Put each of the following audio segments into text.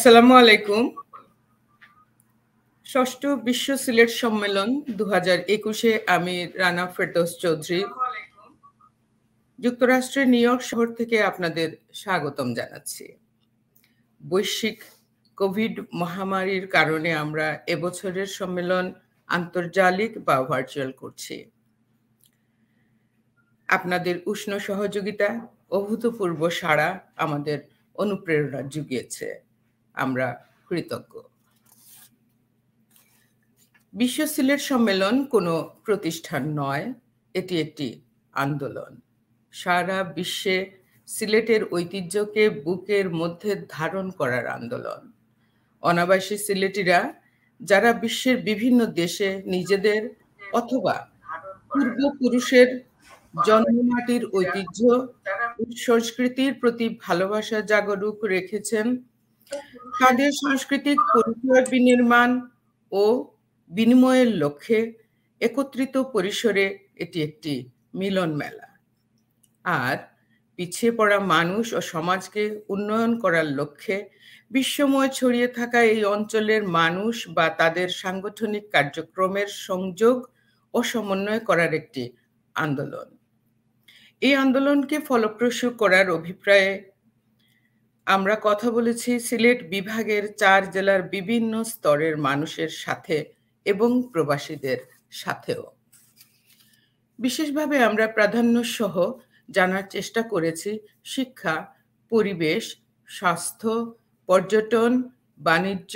আসসালামু আলাইকুম। ষষ্ঠ বিশ্ব সিলেট সম্মেলন 2021-এ আমি রানা ফেরদৌস চৌধুরী যুক্তরাষ্ট্রের নিউ ইয়র্ক শহর থেকে আপনাদের স্বাগতম জানাচ্ছি। বৈশ্বিক কোভিড মহামারীর কারণে আমরা এবছরের সম্মেলন আন্তর্জালিক বা ভার্চুয়াল করছি। আপনাদের উষ্ণ সহযোগিতা, অভূতপূর্ব সাড়া আমাদের অনুপ্রেরণা জুগিয়েছে। আমরা কৃতজ্ঞ। বিশ্ব সিলেট সম্মেলন কোনো প্রতিষ্ঠান নয়, এটি একটি আন্দোলন। সারা বিশ্বে সিলেটের ঐতিহ্যকে বুকের মধ্যে ধারণ করার আন্দোলন। অনাবাসী সিলেটিরা যারা বিশ্বের বিভিন্ন দেশে নিজেদের অথবা পূর্বপুরুষের জন্মমাটির ঐতিহ্য ও সংস্কৃতির প্রতি ভালোবাসা জাগরুক রেখেছেন, তাদের সাংস্কৃতিক পরিচয় বিনির্মাণ ও বিনিময়ের লক্ষ্যে একত্রিত পরিসরে এটি একটি মিলন মেলা। আর পিছিয়ে পড়া মানুষ ও সমাজকে উন্নয়ন করার লক্ষ্যে বিশ্বময় ছড়িয়ে থাকা এই অঞ্চলের মানুষ বা তাদের সাংগঠনিক কার্যক্রমের সংযোগ ও সমন্বয় করার একটি আন্দোলন। এই আন্দোলনকে ফলপ্রসূ করার অভিপ্রায়ে আমরা কথা বলেছি সিলেট বিভাগের 4 জেলার বিভিন্ন স্তরের মানুষের সাথে এবং প্রবাসীদের সাথেও। বিশেষভাবে আমরা প্রাধান্য সহ জানার চেষ্টা করেছি শিক্ষা, পরিবেশ, স্বাস্থ্য, পর্যটন, বাণিজ্য,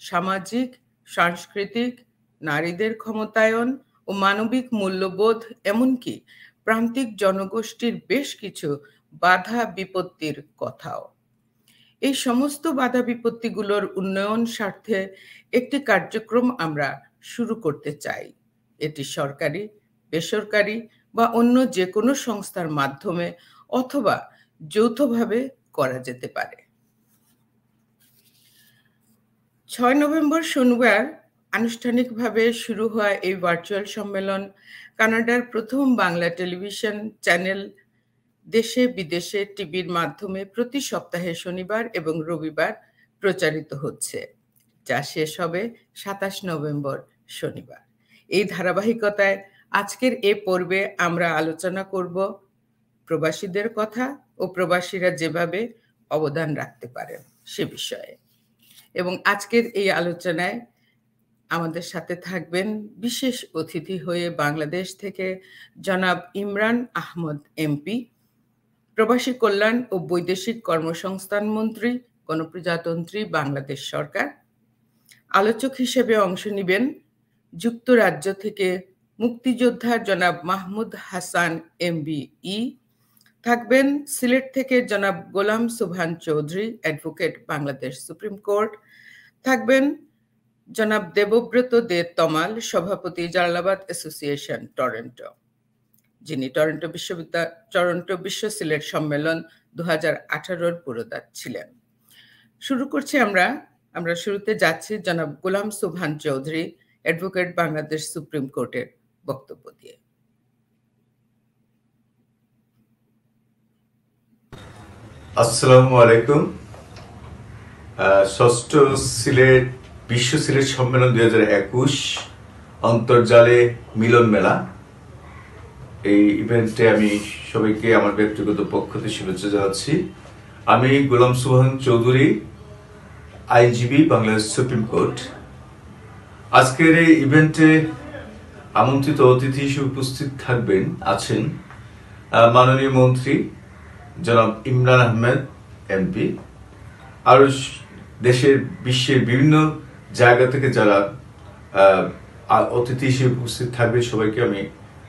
সামাজিক, সাংস্কৃতিক, নারীদের ক্ষমতায়ন ও মানবিক মূল্যবোধ, এমনকি প্রান্তিক জনগোষ্ঠীর বেশ কিছু বাধা বিপত্তির কথাও। এই সমস্ত বাধা বিপত্তিগুলোর উন্নয়ন স্বার্থে একটি কার্যক্রম আমরা শুরু করতে চাই। এটি সরকারি, বেসরকারি বা অন্য যে কোনো সংস্থার মাধ্যমে অথবা যৌথভাবে করা যেতে পারে। 6 নভেম্বর শনিবার আনুষ্ঠানিকভাবে শুরু হওয়া এই ভার্চুয়াল সম্মেলন কানাডার প্রথম বাংলা টেলিভিশন চ্যানেল দেশে বিদেশে টিভির মাধ্যমে প্রতি সপ্তাহে শনিবার এবং রবিবার প্রচারিত হচ্ছে, যা শেষ হবে 27 নভেম্বর শনিবার। এই ধারাবাহিকতায় আজকের এ পর্বে আমরা আলোচনা করব প্রবাসীদের কথা ও প্রবাসীরা যেভাবে অবদান রাখতে পারেন সে বিষয়ে। এবং আজকের এই আলোচনায় আমাদের সাথে থাকবেন বিশেষ অতিথি হয়ে বাংলাদেশ থেকে জনাব ইমরান আহমদ এমপি, প্রবাসী কল্যাণ ও বৈদেশিক কর্মসংস্থান মন্ত্রী, গণপ্রজাতন্ত্রী বাংলাদেশ সরকার। আলোচক হিসেবে অংশ নেবেন যুক্তরাজ্য থেকে মুক্তিযোদ্ধা জনাব মাহমুদ হাসান এমবিই, থাকবেন সিলেট থেকে জনাব গোলাম সুবহান Chowdhury, advocate, Bangladesh supreme court, থাকবেন জনাব দেবব্রত দে তমাল, সভাপতি জালালাবাদ অ্যাসোসিয়েশন টরন্টো, যিনি টরন্টো বিশ্ব সিলেট সম্মেলন 2018-র পুরোধা ছিলেন। শুরু করছি আমরা শুরুতে যাচ্ছি জনাব গোলাম সুবহান চৌধুরী, অ্যাডভোকেট, বাংলাদেশ সুপ্রিম কোর্টের বক্তব্য দিয়ে। আসসালামু আলাইকুম। ষষ্ঠ সিলেট বিশ্ব সিলেট সম্মেলন 2021 অন্তর্জালে মিলন মেলা, এই ইভেন্টে আমি সবাইকে আমার ব্যক্তিগত পক্ষ থেকে শুভেচ্ছা জানাচ্ছি। আমি গোলাম সুবহান চৌধুরী, আইনজীবী, বাংলাদেশ সুপ্রিম কোর্ট। আজকের এই ইভেন্টে আমন্ত্রিত অতিথি হিসেবে উপস্থিত আছেন মাননীয় মন্ত্রী জনাব ইমরান আহমেদ এমপি, আর দেশের বিশ্বের বিভিন্ন জায়গা থেকে যারা অতিথি হিসেবে উপস্থিত থাকবে সবাইকে আমি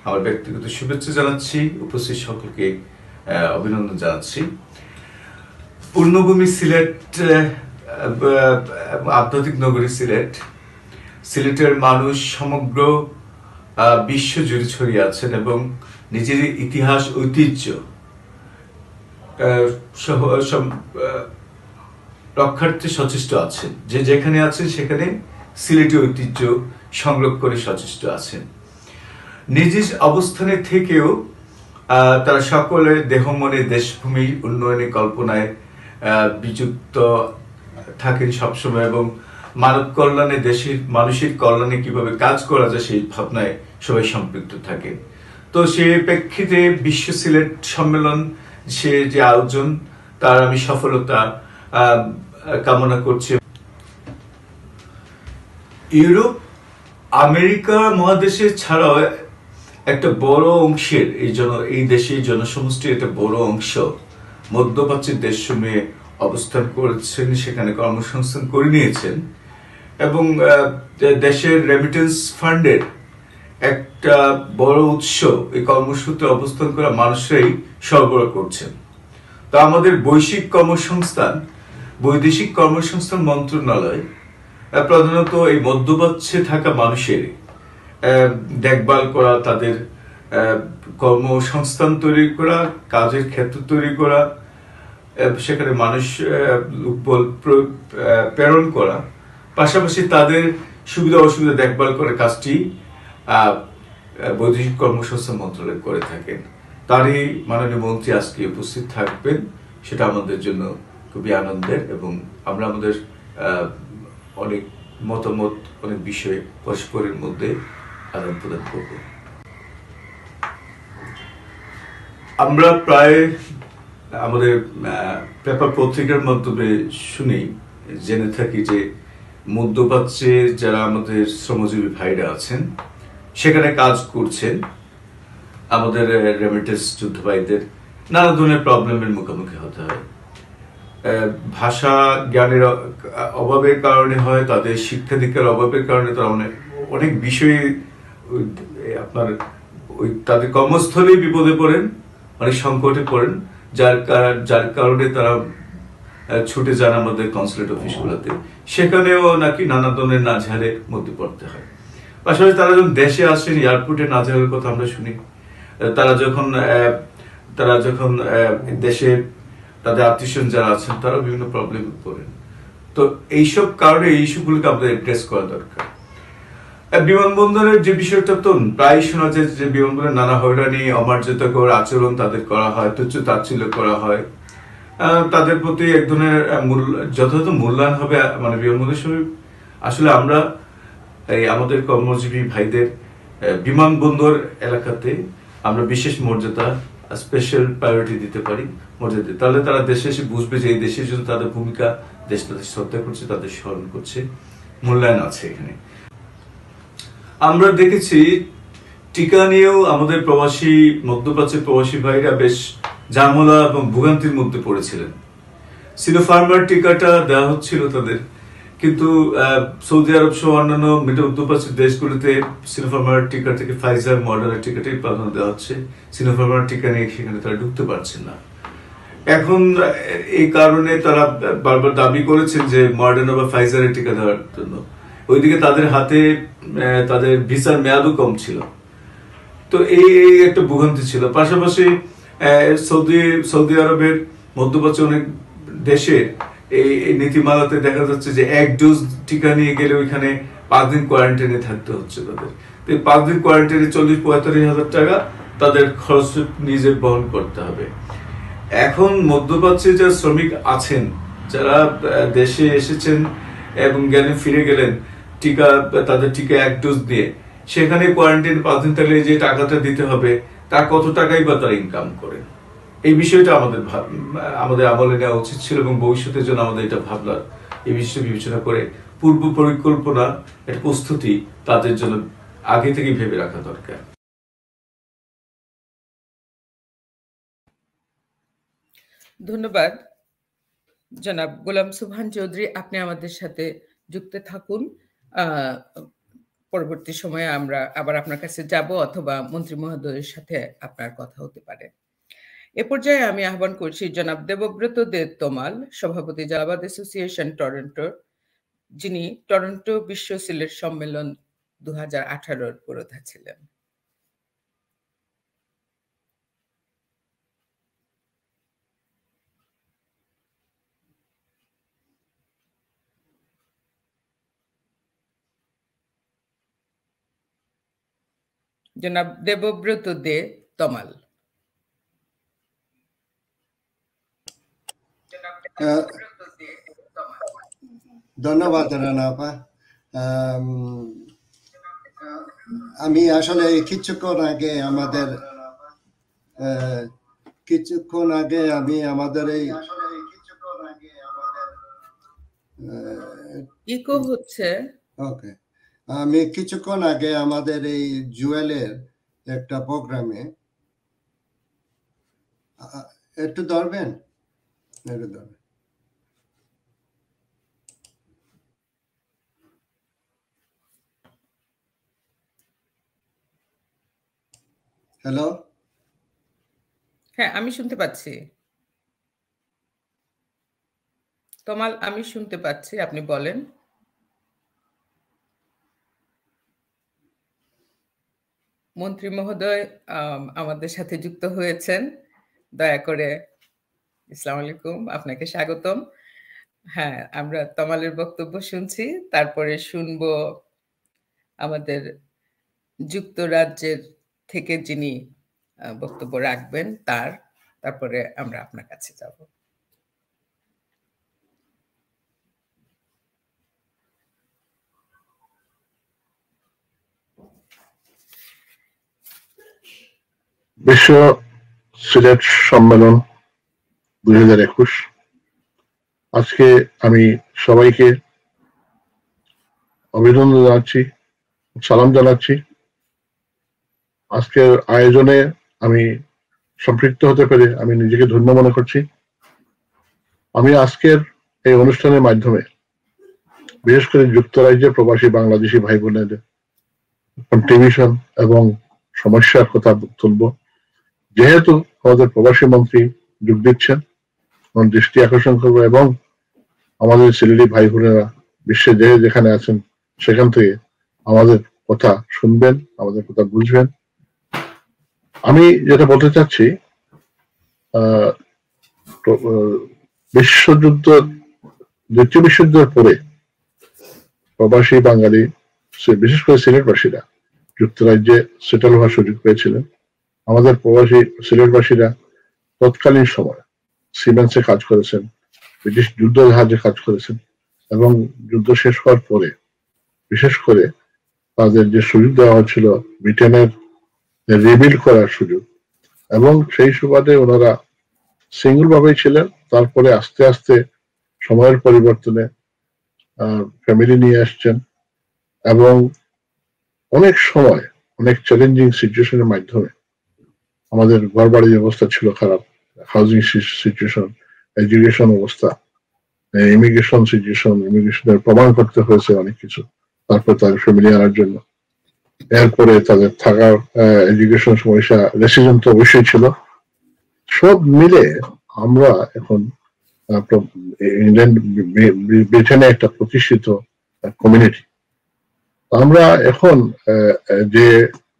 আমার ব্যক্তিগত শুভেচ্ছা জানাচ্ছি, উপস্থিত সকলকে অভিনন্দন জানাচ্ছি। পূর্ণভূমি সিলেট, আধ্যাত্মিক নগরী সিলেটের মানুষ সমগ্র বিশ্ব জুড়ে ছড়িয়ে আছেন এবং নিজের ইতিহাস, ঐতিহ্য রক্ষার্থে সচেষ্ট আছেন। যে যেখানে আছেন সেখানে সিলেটি ঐতিহ্য সংরক্ষণ করে সচেষ্ট আছেন। নিজ অবস্থানে থেকেও তারা সকলে দেহ মনে দেশভূমি উন্নয়নের কল্পনায় বিযুক্ত থাকেন সবসময় এবং মানব কল্যাণে, দেশের মানুষের কল্যাণে কিভাবে কাজ করা যায় সেই ভাবনায় সবাই সম্পৃক্ত থাকেন। তো সে প্রেক্ষিতে বিশ্ব সিলেট সম্মেলন সে যে আয়োজন, তার আমি সফলতা কামনা করছি। ইউরোপ আমেরিকা মহাদেশের ছাড়াও একটা বড় অংশের এই দেশের জনসমষ্টির একটা বড় অংশ মধ্যপ্রাচ্যের দেশসমূহে অবস্থান করেছেন, সেখানে কর্মসংস্থান করে নিয়েছেন এবং দেশের রেমিটেন্স ফান্ডের একটা বড় উৎস এই কর্মসূত্রে অবস্থান করা মানুষরাই সরবরাহ করছেন। তো আমাদের বৈদেশিক কর্মসংস্থান মন্ত্রণালয় প্রধানত এই মধ্যপ্রাচ্যে থাকা মানুষের দেখভাল করা, তাদের কর্মসংস্থান তৈরি করা, কাজের ক্ষেত্র তৈরি করা, সেখানে মানুষ লোকবল প্রেরণ করা, পাশাপাশি তাদের সুবিধা অসুবিধা দেখভাল করার কাজটি বৈদেশিক কর্মসংস্থান মন্ত্রণালয় করে থাকেন। তারই মাননীয় মন্ত্রী আজকে উপস্থিত থাকবেন, সেটা আমাদের জন্য খুবই আনন্দের এবং আমরা আমাদের অনেক মতামত, অনেক বিষয়ে পরস্পরের মধ্যে আদান প্রদান করব। আমরা প্রায় আমাদের পেপার পত্রিকার মাধ্যমে শুনি, জেনে থাকি যে মধ্যপ্রাচ্যে যারা আমাদের শ্রমজীবী ভাইরা আছেন সেখানে কাজ করছেন, আমাদের রেমিটেন্স যোদ্ধা ভাইদের নানা ধরনের প্রবলেমের মুখোমুখি হতে হয়। ভাষা জ্ঞানের অভাবের কারণে হয়, তাদের শিক্ষা দীক্ষার অভাবের কারণে তারা অনেক বিষয়ে আপনার তাদের কর্মস্থলেই বিপদে পড়েন, অনেক সংকটে পড়েন, যার কারণে তারা ছুটে যান আমাদের কনসুলেট অফিসগুলোতে, সেখানেও নাকি নানা ধরনের নাজেহালের মধ্যে পড়তে হয়। পাশাপাশি তারা যখন দেশে আসেন, এয়ারপোর্টে নাজেহালের কথা আমরা শুনি। তারা যখন দেশে তাদের আত্মীয়স্বজন যারা আছেন তারা বিভিন্ন প্রবলেমে পড়েন। তো এইসব কারণে এই ইস্যুগুলোকে আমাদের অ্যাড্রেস করা দরকার। বিমানবন্দরের যে বিষয়টা তো প্রায় শোনা যায় যে বিমানবন্দরে নানা হয়রানি, অমর্যাদাকর আচরণ তাদের করা হয়, তুচ্ছ তাচ্ছিল্য করা হয়, তাদের প্রতি এক ধরনের যথাযথ মূল্যায়ন হবে মানে বিমানবন্দরের সময়। আসলে আমরা আমাদের কর্মজীবী ভাইদের বিমানবন্দর এলাকাতে আমরা বিশেষ মর্যাদা, স্পেশাল প্রায়োরিটি দিতে পারি, মর্যাদা, তাহলে তারা দেশে এসে বুঝবে যে এই দেশের জন্য তাদের ভূমিকা, দেশ তাদের শ্রদ্ধা করছে, তাদের স্মরণ করছে, মূল্যায়ন আছে এখানে। আমরা দেখেছি টিকা নিয়েও আমাদের মধ্যপ্রাচ্যের প্রবাসী ভাইরা বেশ ঝামেলা এবং ভোগান্তির মধ্যে পড়েছিলেন। সিনোফার্মার টিকাটা দেওয়া হচ্ছিল তাদের, কিন্তু সৌদি আরব সহ অন্যান্য মধ্যপ্রাচ্যের দেশগুলিতে সিনোফার্মার টিকা থেকে ফাইজার, মডার্নার টিকাটাই প্রাধান্য দেওয়া হচ্ছে। সিনোফার্মার টিকা নিয়ে সেখানে তারা ঢুকতে পারছেন না। এখন এই কারণে তারা বারবার দাবি করেছেন যে মডার্না বা ফাইজারের টিকা দেওয়ার জন্য। ওইদিকে তাদের হাতে তাদের ভিসার মেয়াদও কম ছিল। তো এই একটা ভোগান্তি ছিল। পাশাপাশি সৌদি আরবের মধ্যপ্রাচ্যে অনেক দেশে এই নীতিমালাতে দেখা যাচ্ছে যে এক ডোজ টিকা নিয়ে গেলে ওইখানে 5 দিন কোয়ারেন্টাইনে থাকতে হচ্ছে তাদের। 5 দিন কোয়ারেন্টাইনে 40-45 হাজার টাকা তাদের খরচ নিজে বহন করতে হবে। এখন মধ্যপ্রাচ্যে যারা শ্রমিক আছেন, যারা দেশে এসেছেন এবং জ্ঞানে ফিরে গেলেন তাদের টিকা 1 ডোজ দিয়ে, সেখানে কোয়ারেন্টাইন 5 দিন থাকলে যে টাকাটা দিতে হবে, তা কত টাকাই বা তারা ইনকাম করে। এই বিষয়টা আমাদের আমলে নেওয়া উচিত ছিল এবং ভবিষ্যতের জন্য আমাদের এটা ভাবনার এই বিষয় বিবেচনা করে পূর্ব পরিকল্পনা, একটা প্রস্তুতি তাদের জন্য আগে থেকে ভেবে রাখা দরকার। ধন্যবাদ জনাব গোলাম সুবহান চৌধুরী, আপনি আমাদের সাথে যুক্ত থাকুন। পরবর্তী সময়ে আমরা আবার আপনার কাছে যাব অথবা মন্ত্রী মহোদয়ের সাথে আপনার কথা হতে পারে। এ পর্যায়ে আমি আহ্বান করছি জনাব দেবব্রত দে তমাল, সভাপতি জালাবাদ অ্যাসোসিয়েশন টরন্টো, যিনি টরন্টো বিশ্ব সিলেট সম্মেলন 2018 পুরোধা ছিলেন। জনাব দেবব্রত দে তমাল। ধন্যবাদ রানা আপা। আমি আসলে কিছুক্ষণ আগে আমাদের এই ইকো হচ্ছে। ওকে, আমি কিছুক্ষণ আগে আমাদের এই জুয়েলের একটা প্রোগ্রামে একটু ধরবেন। হ্যালো, হ্যাঁ, আমি শুনতে পাচ্ছি। তমাল, আমি শুনতে পাচ্ছি, আপনি বলেন। মন্ত্রী মহোদয় আমাদের সাথে যুক্ত হয়েছেন, দয়া করে। আসসালামু আলাইকুম, আপনাকে স্বাগতম। হ্যাঁ, আমরা তমালের বক্তব্য শুনছি, তারপরে শুনবো আমাদের যুক্তরাজ্যের থেকে যিনি বক্তব্য রাখবেন তারপরে আমরা আপনার কাছে যাব। বিশ্ব সিলেট সম্মেলন 2021। আজকে আমি সবাইকে অভিনন্দন জানাচ্ছি, সালাম জানাচ্ছি। আজকের আয়োজনে আমি সম্পৃক্ত হতে পেরে আমি নিজেকে ধন্য মনে করছি। আমি আজকের এই অনুষ্ঠানের মাধ্যমে বিশেষ করে যুক্তরাজ্যে প্রবাসী বাংলাদেশি ভাই বোনেদের কন্ট্রিবিউশন এবং সমস্যার কথা তুলব। যেহেতু আমাদের প্রবাসী মন্ত্রী যোগ দিচ্ছেন, দৃষ্টি আকর্ষণ করবো এবং আমাদের সিলেটি ভাই বোনেরা বিশ্বে যেখানে আছেন সেখান থেকে আমাদের কথা শুনবেন, আমাদের কথা বুঝবেন। আমি যেটা বলতে চাচ্ছি, বিশ্বযুদ্ধ, দ্বিতীয় বিশ্বযুদ্ধের পরে প্রবাসী বাঙালি, বিশেষ করে সিলেটবাসীরা যুক্তরাজ্যে সেটেল হওয়ার সুযোগ পেয়েছিলেন। আমাদের প্রবাসী সিলেটবাসীরা তৎকালীন সময় সিমেন্সে কাজ করেছেন, ব্রিটিশ যুদ্ধ জাহাজে কাজ করেছেন এবং যুদ্ধ শেষ হওয়ার পরে বিশেষ করে তাদের যে সুযোগ দেওয়া হচ্ছিল ব্রিটেনের রিবিল্ড করার সুযোগ, এবং সেই সুবাদে ওনারা সিঙ্গল ভাবেই ছিলেন। তারপরে আস্তে আস্তে সময়ের পরিবর্তনে ফ্যামিলি নিয়ে আসছেন এবং অনেক সময় অনেক চ্যালেঞ্জিং সিচুয়েশনের মাধ্যমে, আমাদের ঘর বাড়ির অবস্থা ছিল খারাপ, হাউজিং সিচুয়েশন, এডুকেশন অবস্থা, ইমিগ্রেশন সিচুয়েশন, ইমিগ্রেশনের প্রমাণ করতে হয়েছে অনেক কিছু, তারপর তাদের ফ্যামিলি আনার জন্য। এরপরে তাদের থাকার এডুকেশন সমস্যা, রেসিডেন্ট তো অবশ্যই ছিল। সব মিলে আমরা এখন ইংল্যান্ড, ব্রিটেনে একটা প্রতিষ্ঠিত কমিউনিটি। আমরা এখন যে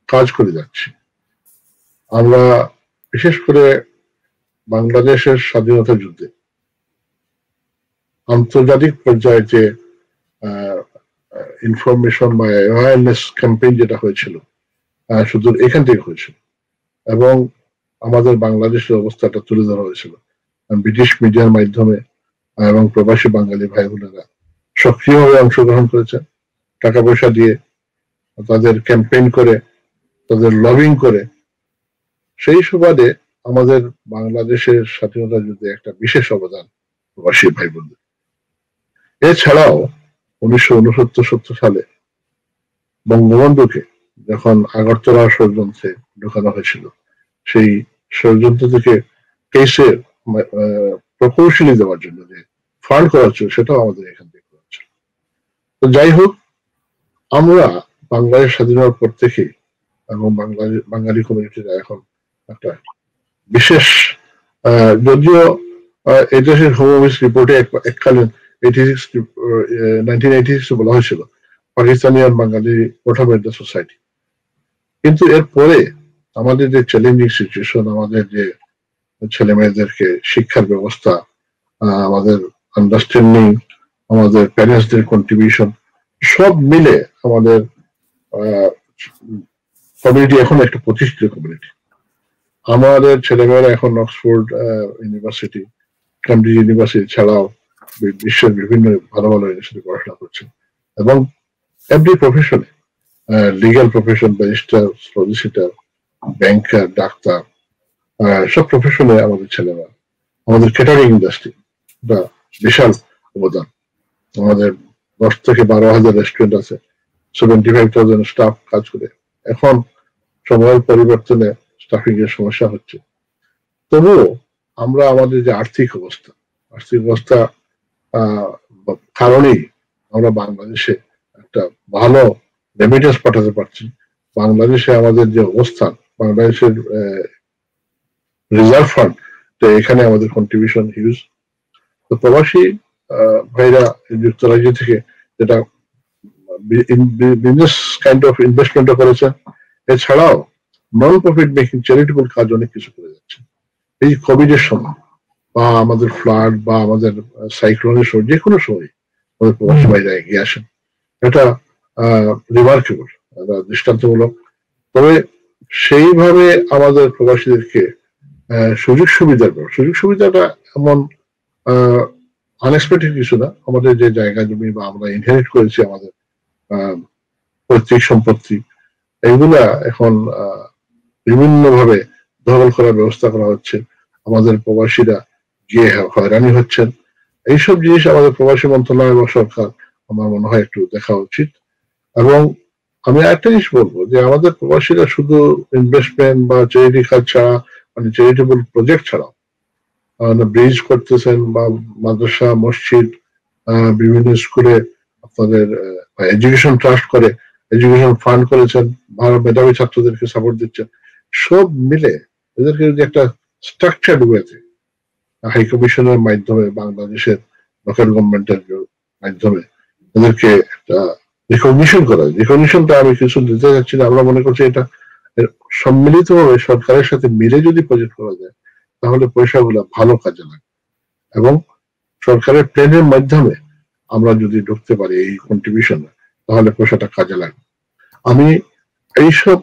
কাজ করে যাচ্ছি, আমরা বিশেষ করে বাংলাদেশের স্বাধীনতা যুদ্ধে আন্তর্জাতিক পর্যায়ে যে ইনফরমেশন বা অ্যাওয়ারনেস ক্যাম্পেইন যেটা হয়েছিল, শুধু এখান থেকে হয়েছিল এবং আমাদের বাংলাদেশের অবস্থাটা তুলে ধরা হয়েছিল ব্রিটিশ মিডিয়ার মাধ্যমে, এবং প্রবাসী বাঙালি ভাই বোনেরা সক্রিয়ভাবে অংশগ্রহণ করেছেন, টাকা পয়সা দিয়ে, তাদের ক্যাম্পেইন করে, তাদের লবিং করে। সেই সুবাদে আমাদের বাংলাদেশের স্বাধীনতা যুদ্ধে একটা বিশেষ অবদান প্রবাসী ভাই বোনদের। এছাড়াও 1969-70 সালে বঙ্গবন্ধুকে যখন আগরতলা ষড়যন্ত্রে ঢোকানো হয়েছিল, সেই ষড়যন্ত্র থেকে কেসে প্রকৌশলী দেওয়ার জন্য যে ফান্ড করা হচ্ছিল, সেটাও আমাদের এখান থেকে করা হচ্ছিল। তো যাই হোক, আমরা বাংলাদেশ স্বাধীন হওয়ার পর থেকে এবং বাঙালি কমিউনিটিরা এখন একটা বিশেষ, যদিও এই দেশের হোম অফিস রিপোর্টে এককালীন 1986 বলা হয়েছিল পাকিস্তানি আর বাঙালি প্রথমের সোসাইটি, কিন্তু এরপরে আমাদের যে চ্যালেঞ্জিং সিচুয়েশন, আমাদের যে ছেলে মেয়েদেরকে শিক্ষার ব্যবস্থা, আমাদের আন্ডারস্ট্যান্ডিং, আমাদের প্যারেন্টসদের কন্ট্রিবিউশন, সব মিলে আমাদের কমিউনিটি এখন একটা প্রতিষ্ঠিত কমিউনিটি। আমাদের ছেলেমেয়েরা এখন অক্সফোর্ড ইউনিভার্সিটি, কেমব্রিজ ইউনিভার্সিটি ছাড়াও বিশ্বের বিভিন্ন ভালো ভালো ইউনিভার্সিটি পড়াশোনা করছেন এবং এভরি প্রফেশনে, লিগ্যাল প্রফেশন, ব্যারিস্টার, সলিসিটার, ব্যাংকার, ডাক্তার, সব প্রফেশনে আমাদের ছেলেরা, আমাদের কেটারিং ইন্ডাস্ট্রি বিশাল অবদান। আমাদের 10 থেকে 12,000 রেস্টুরেন্ট আছে, 75,000 স্টাফ কাজ করে। এখন সময়ের পরিবর্তনে স্টাফিং এর সমস্যা হচ্ছে, তবুও আমরা আমাদের যে আর্থিক অবস্থা কারণেই আমরা বাংলাদেশে একটা ভালো রেমিটেন্স পাঠাতে পারছি। বাংলাদেশে আমাদের যে অবস্থান, বাংলাদেশের রিজার্ভ ফান্ড, তো এখানে আমাদের কন্ট্রিবিউশন হিউজ। তো প্রবাসী ভাইরা যুক্তরাজ্য থেকে যেটা বিজনেস কাইন্ড অফ ইনভেস্টমেন্টও করেছেন, এছাড়াও নন প্রফিট মেকিং চ্যারিটেবল কাজ অনেক কিছু করে যাচ্ছে। এই কোভিড এর সময় বা আমাদের ফ্লাড বা আমাদের সাইক্লোনের সময়, যে কোনো সময় আমাদের প্রবাসী ভাইরা এগিয়ে আসেন, এটা রিমার্কেবল, দৃষ্টান্তমূলক। তবে সেইভাবে আমাদের প্রবাসীদেরকে সুযোগ সুবিধাটা এমন আনএক্সপেক্টেড কিছু না। আমাদের যে জায়গা জমি বা আমরা ইনহেরিট করেছি আমাদের পৈতৃক সম্পত্তি, এগুলা এখন বিভিন্ন ভাবে দখল করার ব্যবস্থা করা হচ্ছে। আমাদের প্রবাসীরা গিয়ে হয়রানি হচ্ছেন। এইসব জিনিস আমাদের প্রবাসী মন্ত্রণালয় বা সরকার আমার মনে হয় একটু দেখা উচিত। এবং আমি একটা জিনিস বলবো যে আমাদের প্রবাসীরা শুধু ইনভেস্টমেন্ট বা চ্যারিটি কাজ ছাড়া, মানে চ্যারিটেবল প্রজেক্ট ছাড়াও ব্রিজ করতেছেন বা মাদ্রাসা, মসজিদ, বিভিন্ন স্কুলে আপনাদের এডুকেশন ট্রাস্ট করে এডুকেশন ফান্ড করেছেন, মেধাবী ছাত্রদেরকে সাপোর্ট দিচ্ছেন। সব মিলে এদেরকে যদি একটা স্ট্রাকচার ওয়েতে হাই কমিশনের মাধ্যমে, বাংলাদেশের লোকাল গভর্নমেন্টের মাধ্যমে এদেরকে একটা রিকগনিশন করা যায়। রিকগনিশনটা আমি কিছু দিতে যাচ্ছি না, আমরা মনে করছি এটা সম্মিলিতভাবে সরকারের সাথে মিলে যদি প্রজেক্ট করা যায় তাহলে পয়সাগুলো ভালো কাজে লাগে। এবং সরকারের প্ল্যানের মাধ্যমে আমরা যদি ঢুকতে পারি এই কন্ট্রিবিউশনে, তাহলে পয়সাটা কাজে লাগে। আমি এইসব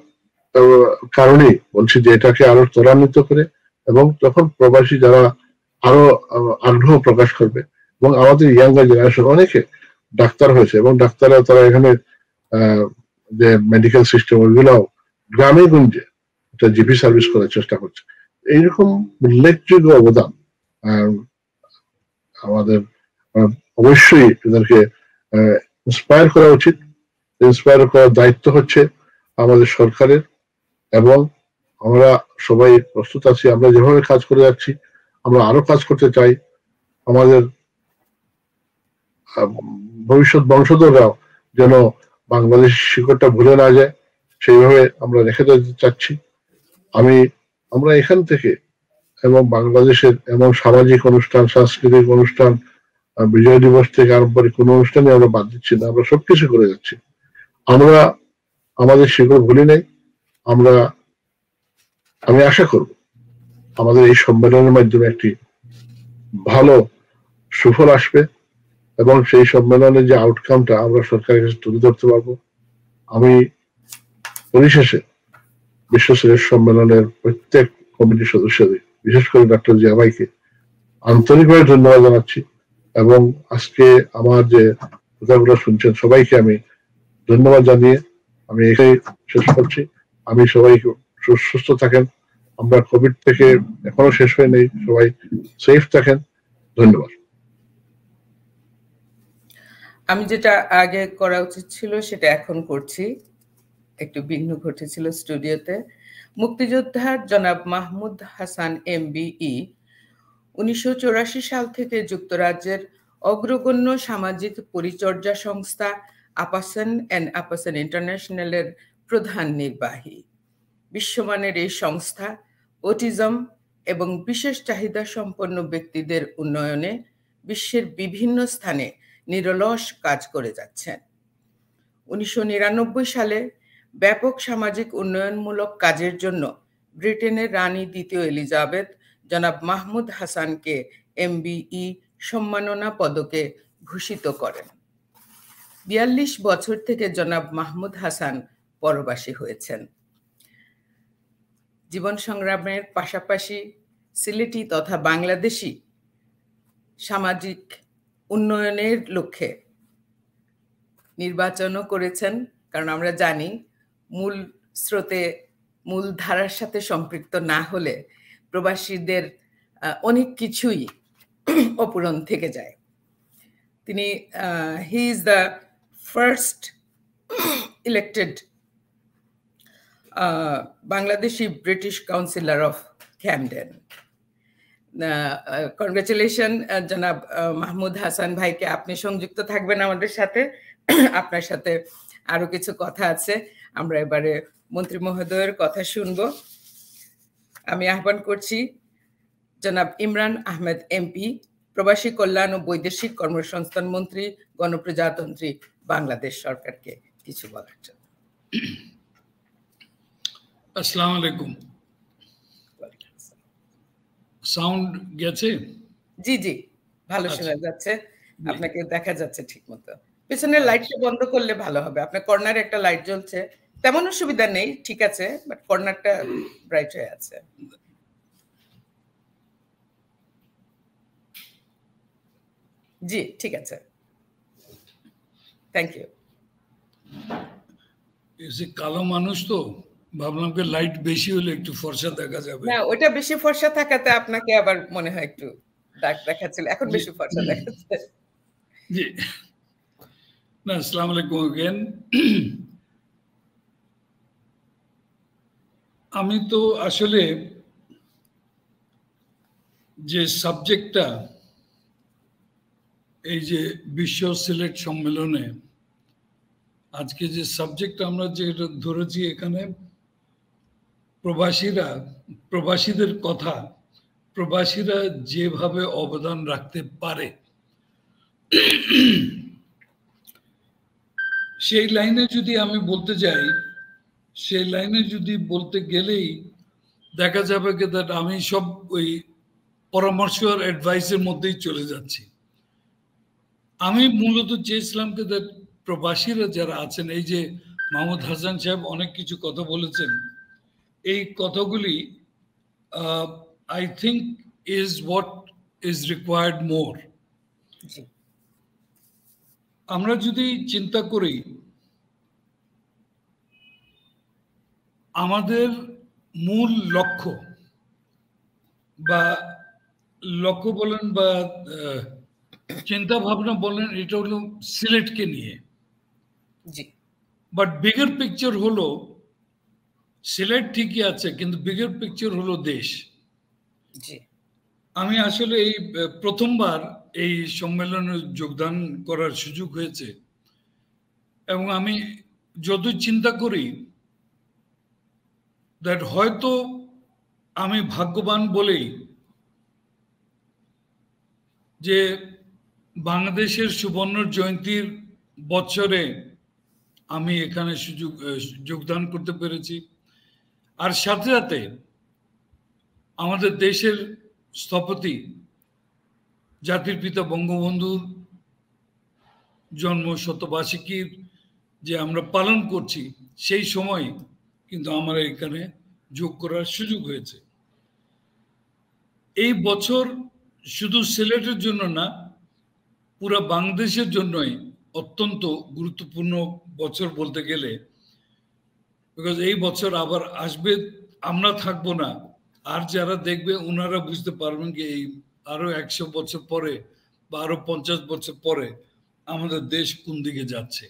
কারণেই বলছি যে এটাকে আরো ত্বরান্বিত করে, এবং তখন প্রবাসী যারা আরো আগ্রহ প্রকাশ করবে। এবং আমাদের ইয়াঙ্গার জেনারেশন অনেকে ডাক্তার হয়েছে, এবং ডাক্তাররা তারা এখানে যে মেডিকেল সিস্টেম, ওইগুলাও গ্রামে গঞ্জে একটা জিপি সার্ভিস করার চেষ্টা করছে। এইরকম উল্লেখযোগ্য অবদান আমাদের অবশ্যই এদেরকে ইন্সপায়ার করা উচিত। ইন্সপায়ার করার দায়িত্ব হচ্ছে আমাদের সরকারের, এবং আমরা সবাই প্রস্তুত আছি। আমরা যেভাবে কাজ করে যাচ্ছি, আমরা আরো কাজ করতে চাই। আমাদের ভবিষ্যৎ বংশধররাও যেন বাংলাদেশ শিকড়টা ভুলে না যায়, সেইভাবে আমরা রেখে যেতে চাচ্ছি। আমরা এখান থেকে এবং বাংলাদেশের এমন সামাজিক অনুষ্ঠান, সাংস্কৃতিক অনুষ্ঠান, বিজয় দিবস থেকে আরম্ভ করে কোনো অনুষ্ঠানে আমরা বাদ দিচ্ছি না, আমরা সবকিছু করে যাচ্ছি। আমরা আমাদের শিকড় ভুলি নাই। আমি আশা করব আমাদের এই সম্মেলনের মাধ্যমে একটি ভালো সুফল আসবে, এবং সেই সম্মেলনের যে আউটকামটা আমরা সরকারের কাছে তুলে ধরতে পারবো। আমি পরিশেষে বিশ্ব সিলেট সম্মেলনের প্রত্যেক কমিটির সদস্যদের, বিশেষ করে ডক্টর জিয়া ভাইকে আন্তরিকভাবে ধন্যবাদ জানাচ্ছি, এবং আজকে আমার যে কথাগুলো শুনছেন সবাইকে আমি ধন্যবাদ জানিয়ে আমি এখানে শেষ করছি। আমি সবাইকে সুস্থ থাকেন, আমরা কোভিড থেকে এখনো শেষ হয়ে নেই, সবাই সেফ থাকেন। ধন্যবাদ। আমি যেটা আগে করা উচিত ছিল সেটা এখন করছি, একটু বিঘ্ন ঘটেছিল স্টুডিওতে। মুক্তিযোদ্ধা জনাব মাহমুদ হাসান MBE 1984 সাল থেকে যুক্তরাজ্যের অগ্রগণ্য সামাজিক পরিচর্যা সংস্থা আপাসন অ্যান্ড আপাসন ইন্টারন্যাশনালের প্রধান নির্বাহী। বিশ্বমানের এই সংস্থা অটিজম এবং বিশেষ চাহিদা সম্পন্ন ব্যক্তিদের উন্নয়নে বিশ্বের বিভিন্ন স্থানে নিরলস কাজ করে যাচ্ছেন। 1999 সালে ব্যাপক সামাজিক উন্নয়নমূলক কাজের জন্য ব্রিটেনের রানী দ্বিতীয় এলিজাবেথ জনাব মাহমুদ হাসানকে MBE সম্মাননা পদকে ভূষিত করেন। 42 বছর থেকে জনাব মাহমুদ হাসান পরবাসী হয়েছেন। জীবন সংগ্রামের পাশাপাশি সিলেটি তথা বাংলাদেশি সামাজিক উন্নয়নের লক্ষ্যে নির্বাচনও করেছেন, কারণ আমরা জানি মূল স্রোতে মূল ধারার সাথে সম্পৃক্ত না হলে প্রবাসীদের অনেক কিছুই অপূরণ থেকে যায়। তিনি he is the first elected Bangladeshi British councillor of Camden. Congratulation জনাব মাহমুদ হাসান ভাইকে, আপনি সংযুক্ত থাকবেন আমাদের সাথে। আপনার সাথে আরো কিছু কথা আছে, আমরা এবারে মন্ত্রী মহোদয়ের কথা শুনব। আমি আহ্বান করছি জনাব ইমরান আহমেদ এমপি, প্রবাসী কল্যাণ ও বৈদেশিক কর্মসংস্থান মন্ত্রী, গণপ্রজাতন্ত্রী বাংলাদেশ সরকারকে কিছু বলার জন্য। আসসালামু আলাইকুম। সাউন্ড গেছে? জি জি, ভালো শোনা যাচ্ছে, আপনাকে দেখা যাচ্ছে ঠিক মতো। পেছনের লাইটটা বন্ধ করলে ভালো হবে। আপনার কর্নারে একটা লাইট জ্বলছে, তেমন অসুবিধা নেই, ঠিক আছে, বাট কর্নারটা ব্রাইট হয়ে আছে। জি ঠিক আছে, থ্যাংক ইউ। কালো মানুষ তো ভাবলাম যে লাইট বেশি হলে একটু ফর্সা দেখা যাবে। না, ওটা বেশি ফর্সা থাকাতে আপনাকে আবার মনে হয় একটু দাগ দেখাচ্ছিল, এখন বেশি ফর্সা দেখাচ্ছে। জি না, আসসালামু আলাইকুম अगेन। আমি তো আসলে যে সাবজেক্টটা এই যে বিশ্ব সিলেট সম্মেলনে আজকে যে সাবজেক্টটা আমরা যেটা ধরেছি, এখানে প্রবাসীদের কথা, প্রবাসীরা যেভাবে অবদান রাখতে পারে সেই লাইনে যদি আমি বলতে যাই, সেই লাইনে যদি বলতে গেলেই দেখা যাবে যে আমি সব ওই পরামর্শ আর অ্যাডভাইসের মধ্যেই চলে যাচ্ছি। আমি মূলত চেয়েছিলাম যে প্রবাসীরা যারা আছেন, এই যে মাহমুদ হাসান সাহেব অনেক কিছু কথা বলেছেন, এই কথাগুলি I think is what is required more. আমরা যদি চিন্তা করি, আমাদের মূল লক্ষ্য বলেন বা চিন্তা ভাবনা বলেন, এটা হলো সিলেটকে নিয়ে। বাট বিগার পিকচার হলো সিলেট ঠিকই আছে, কিন্তু বিগার পিকচার হলো দেশ। আমি আসলে এই প্রথমবার এই সম্মেলনে যোগদান করার সুযোগ হয়েছে, এবং আমি যত চিন্তা করি দ্যাট হয়তো আমি ভাগ্যবান বলেই যে বাংলাদেশের সুবর্ণ জয়ন্তীর বছরে আমি এখানে যোগদান করতে পেরেছি। আর সাথে সাথে আমাদের দেশের স্থপতি জাতির পিতা বঙ্গবন্ধুর জন্ম শতবার্ষিকীর যে আমরা পালন করছি, সেই সময় কিন্তু আমার এখানে যোগ করার সুযোগ হয়েছে। এই বছর শুধু সিলেটের জন্য না, পুরো বাংলাদেশের জন্যই অত্যন্ত গুরুত্বপূর্ণ বছর বলতে গেলে, বিকজ এই বছর আবার আসবে, আমরা থাকবো না, আর যারা দেখবে ওনারা বুঝতে পারবেন যে এই আরো 100 বছর পরে বা আরো 50 বছর পরে আমাদের দেশ কোন দিকে যাচ্ছে।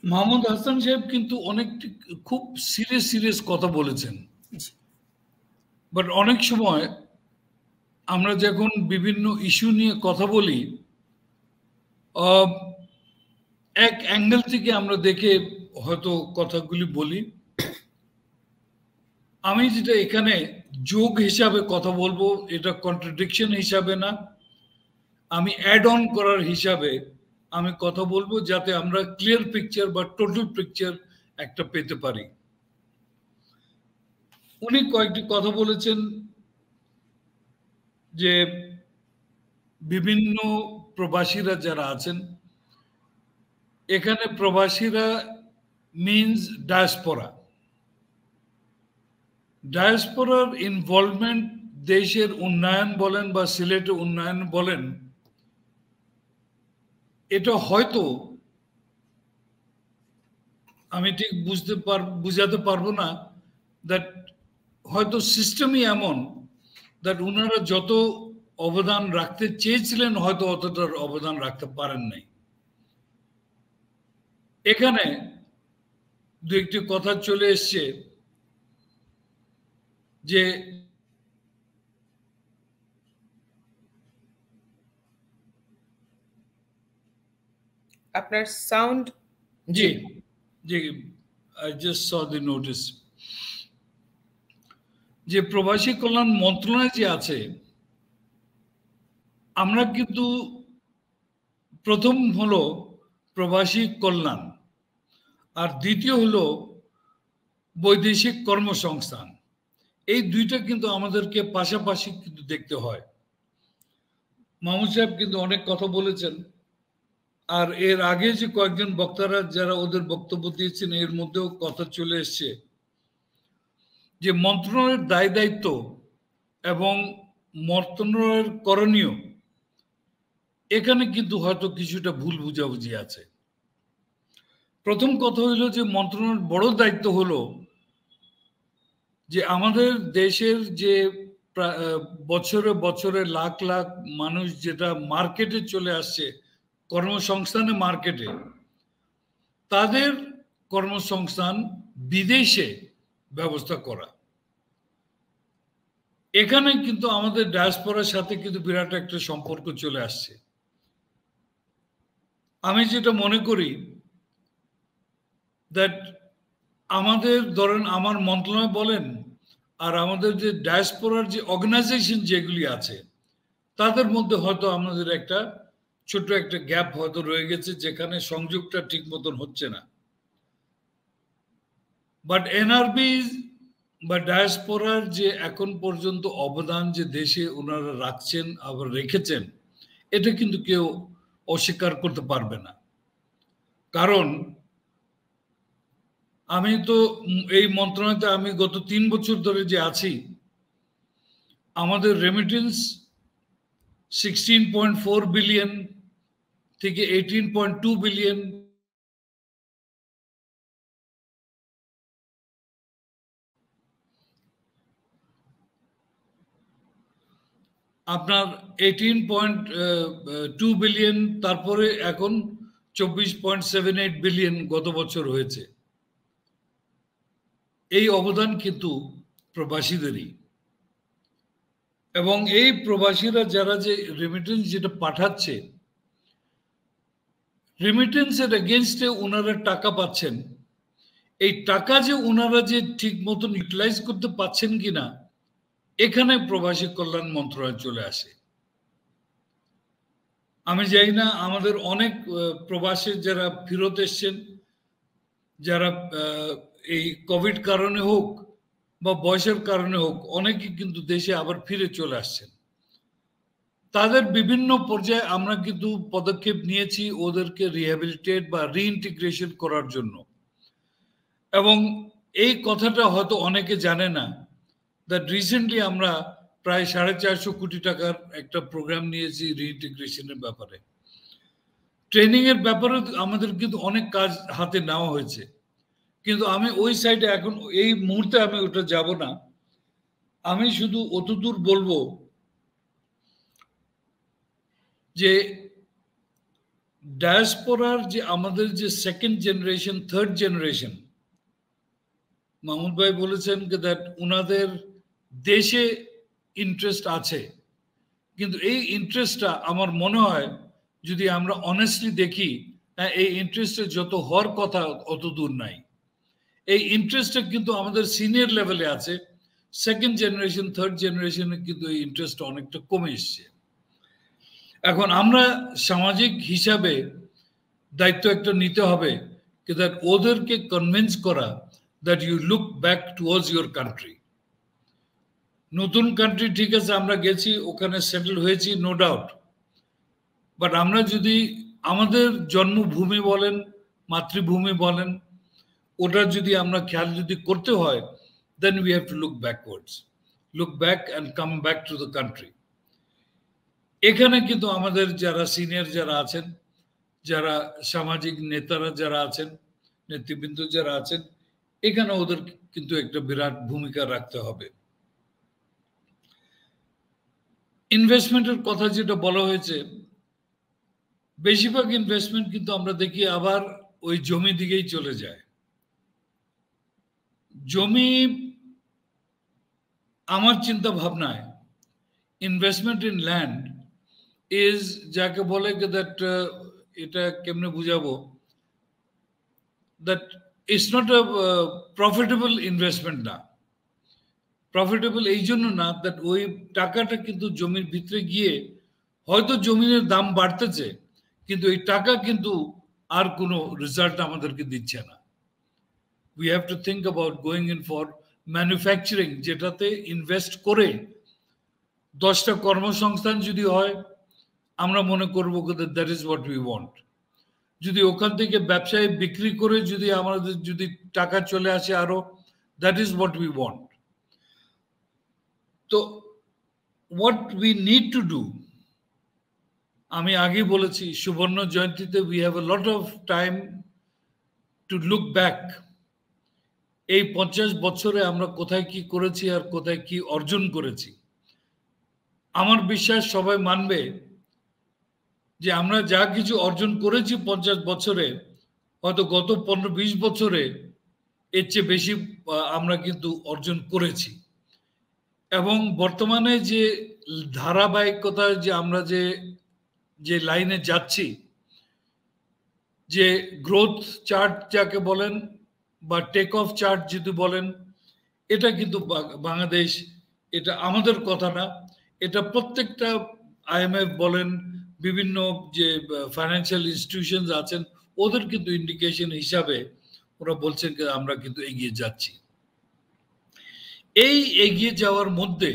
মাহমুদ হাসান সাহেব কিন্তু অনেক খুব সিরিয়াস কথা বলেছেন, বাট অনেক সময় আমরা যখন বিভিন্ন ইস্যু নিয়ে কথা বলি, এক অ্যাঙ্গেল থেকে আমরা দেখে হয়তো কথাগুলি বলি। আমি যেটা এখানে যোগ হিসাবে কথা বলবো, এটা কন্ট্রাডিকশন হিসাবে না, আমি অ্যাড অন করার হিসাবে আমি কথা বলবো, যাতে আমরা ক্লিয়ার পিকচার বা টোটাল পিকচার একটা পেতে পারি। উনি কয়েকটি কথা বলেছেন যে বিভিন্ন প্রবাসীরা যারা আছেন এখানে, প্রবাসীরা মিনস ডায়াসপোরা। ডায়াসপোরার ইনভলভমেন্ট দেশের উন্নয়ন বলেন বা সিলেটের উন্নয়ন বলেন, এটা হয়তো আমি ঠিক বুঝাতে পারবো না, দ্যাট হয়তো সিস্টেমই এমন দ্যাট উনারা যত অবদান রাখতে চেয়েছিলেন হয়তো অতটার অবদান রাখতে পারেন নাই। এখানে দু একটি কথা চলে এসছে যে আপনার sound, G G, I just saw the notice, যে প্রবাসী কল্যাণ মন্ত্রণালয় যে আছে, আমরা কিন্তু প্রথম হলো প্রবাসী কল্যাণ, আর দ্বিতীয় হলো বৈদেশিক কর্মসংস্থান। এই দুইটা কিন্তু আমাদেরকে পাশাপাশি কিন্তু দেখতে হয়। মামুন সাহেব কিন্তু অনেক কথা বলেছেন, আর এর আগে যে কয়েকজন বক্তারা যারা ওদের বক্তব্য দিয়েছেন এর মধ্যেও কথা চলে এসছে যে মন্ত্রণালয়ের দায় দায়িত্ব এবং মন্ত্রণালয়ের করণীয়, এখানে কিন্তু হয়তো কিছুটা ভুল বুঝাবুঝি আছে। প্রথম কথা হইল যে মন্ত্রণালয়ের বড় দায়িত্ব হলো যে আমাদের দেশের যে বছরে বছরে লাখ লাখ মানুষ যেটা মার্কেটে চলে আসছে, কর্মসংস্থানে মার্কেটে, তাদের কর্মসংস্থান বিদেশে ব্যবস্থা করা। এখানে কিন্তু আমাদের ডায়াসপোরার সাথে কিন্তু বিরাট একটা সম্পর্ক চলে আসছে। আমি যেটা মনে করি দ্যাট আমাদের ধরেন আমার মন্ত্রণালয় বলেন আর আমাদের যে ডায়াসপোরার যে অর্গানাইজেশন যেগুলি আছে তাদের মধ্যে হয়তো আমাদের একটা ছোট একটা গ্যাপ হয়তো রয়ে গেছে, যেখানে সংযোগটা ঠিক মতন হচ্ছে না। বাট এনআরবি বা ডায়াসপোরার যে এখন পর্যন্ত অবদান যে দেশে ওনারা রাখছেন আবার রেখেছেন, এটা কিন্তু কেউ অস্বীকার করতে পারবে না। কারণ আমি তো এই মন্ত্রণালয়তে আমি গত 3 বছর ধরে যে আছি, আমাদের রেমিটেন্স 16.4 বিলিয়ন থেকে 18.2 বিলিয়ন, আপনার 18.2 বিলিয়ন, তারপরে এখন 24.78 বিলিয়ন গত বছর হয়েছে। এই অবদান কিন্তু প্রবাসীদেরই, এবং এই প্রবাসীরা যারা যে রেমিটেন্স যেটা পাঠাচ্ছে, রেমিটেন্সের এগেনস্টে ওনারা টাকা পাচ্ছেন, এই টাকা যে ওনারা যে ঠিক মতন ইউটিলাইজ করতে পাচ্ছেন কিনা, এখানে প্রবাসী কল্যাণ মন্ত্রণালয় চলে আসে। আমি জানি না, আমাদের অনেক প্রবাসী যারা ফেরত এসছেন, যারা এই কোভিড কারণে হোক বা বয়সের কারণে হোক, অনেকে কিন্তু দেশে আবার ফিরে চলে আসছেন। তাদের বিভিন্ন পর্যায়ে আমরা কিন্তু পদক্ষেপ নিয়েছি ওদেরকে রিহ্যাবিলিটেট বা রিইন্টিগ্রেশন করার জন্য। এবং এই কথাটা হয়তো অনেকে জানে না, দ্যাট রিসেন্টলি আমরা প্রায় 450 কোটি টাকার একটা প্রোগ্রাম নিয়েছি রিইন্টিগ্রেশনের ব্যাপারে। ট্রেনিং এর ব্যাপারে আমাদের কিন্তু অনেক কাজ হাতে নেওয়া হয়েছে, কিন্তু আমি ওই সাইডে এখন এই মুহূর্তে আমি ওটা যাব না। আমি শুধু অতদূর বলবো যে ডায়াসপোরার যে আমাদের যে second generation, third generation, Mahmud ভাই বলেছেন দ্যাট উনাদের দেশে ইন্টারেস্ট আছে, কিন্তু এই ইন্টারেস্টটা আমার মনে হয় যদি আমরা অনেস্টলি দেখি, এই ইন্টারেস্টের যত হওয়ার কথা অত দূর নাই। এই ইন্টারেস্টটা কিন্তু আমাদের সিনিয়র লেভেলে আছে, সেকেন্ড জেনারেশন থার্ড জেনারেশনে কিন্তু এই ইন্টারেস্ট অনেকটা কমে এসছে। এখন আমরা সামাজিক হিসাবে দায়িত্ব একটা নিতে হবে দ্যাট ওদেরকে কনভিন্স করা that you look back towards your country. নতুন কান্ট্রি ঠিক আছে, আমরা গেছি, ওখানে সেটেল হয়েছি, নো ডাউট, বাট আমরা যদি আমাদের জন্মভূমি বলেন, মাতৃভূমি বলেন, ওটা যদি আমরা খেয়াল যদি করতে হয়, then we have to look backwards. look back and come back to the country. এখানে কিন্তু আমাদের যারা সিনিয়র যারা আছেন, যারা সামাজিক নেতারা যারা আছেন, নেতৃবৃন্দ যারা আছেন, এখানে ওদের কিন্তু একটা বিরাট ভূমিকা রাখতে হবে। ইনভেস্টমেন্টের কথা যেটা বলা হয়েছে, বেশিরভাগ ইনভেস্টমেন্ট কিন্তু আমরা দেখি আবার ওই জমি দিকেই চলে যায়। জমি, আমার চিন্তা ভাবনায় ইনভেস্টমেন্ট ইন ল্যান্ড ইজ, যাকে বলে দ্যাট, এটা কেমনে বুঝাবো, that it's not a profitable investment না। প্রফিটেবল এই জন্য না দ্যাট ওই টাকাটা কিন্তু জমির ভিতরে গিয়ে হয়তো জমিনের দাম বাড়তেছে, কিন্তু এই টাকা কিন্তু আর কোনো রেজাল্ট আমাদেরকে দিচ্ছে না। We have to think about going in for manufacturing, যেটাতে ইনভেস্ট করে 10টা কর্মসংস্থান যদি হয়, আমরা মনে করবো that is what we want. যদি ওখান থেকে ব্যবসায় বিক্রি করে যদি আমাদের যদি টাকা চলে আসে আরো, that is what we want. তো what we need to do, আমি আগে বলেছি সুবর্ণ জয়ন্তীতে we have a lot of time to look back. এই 50 বছরে আমরা কোথায় কি করেছি আর কোথায় কি অর্জন করেছি। আমার বিশ্বাস সবাই মানবে যে আমরা যা কিছু অর্জন করেছি 50 বছরে, হয়তো গত 15-20 বছরে এর চেয়ে বেশি আমরা কিন্তু অর্জন করেছি। এবং বর্তমানে যে ধারাবাহিকতা, যে আমরা যে লাইনে যাচ্ছি, যে গ্রোথ চার্ট যাকে বলেন বা টেক অফ চার্ট যদি বলেন, এটা কিন্তু বাংলাদেশ, এটা আমাদের কথা না, এটা প্রত্যেকটা IMF বলেন, বিভিন্ন যে ফাইন্যান্সিয়াল ইনস্টিটিউশন আছেন, ওদের কিন্তু ইন্ডিকেশন হিসাবে ওরা বলছেন যে আমরা কিন্তু এগিয়ে যাচ্ছি। এই এগিয়ে যাওয়ার মধ্যে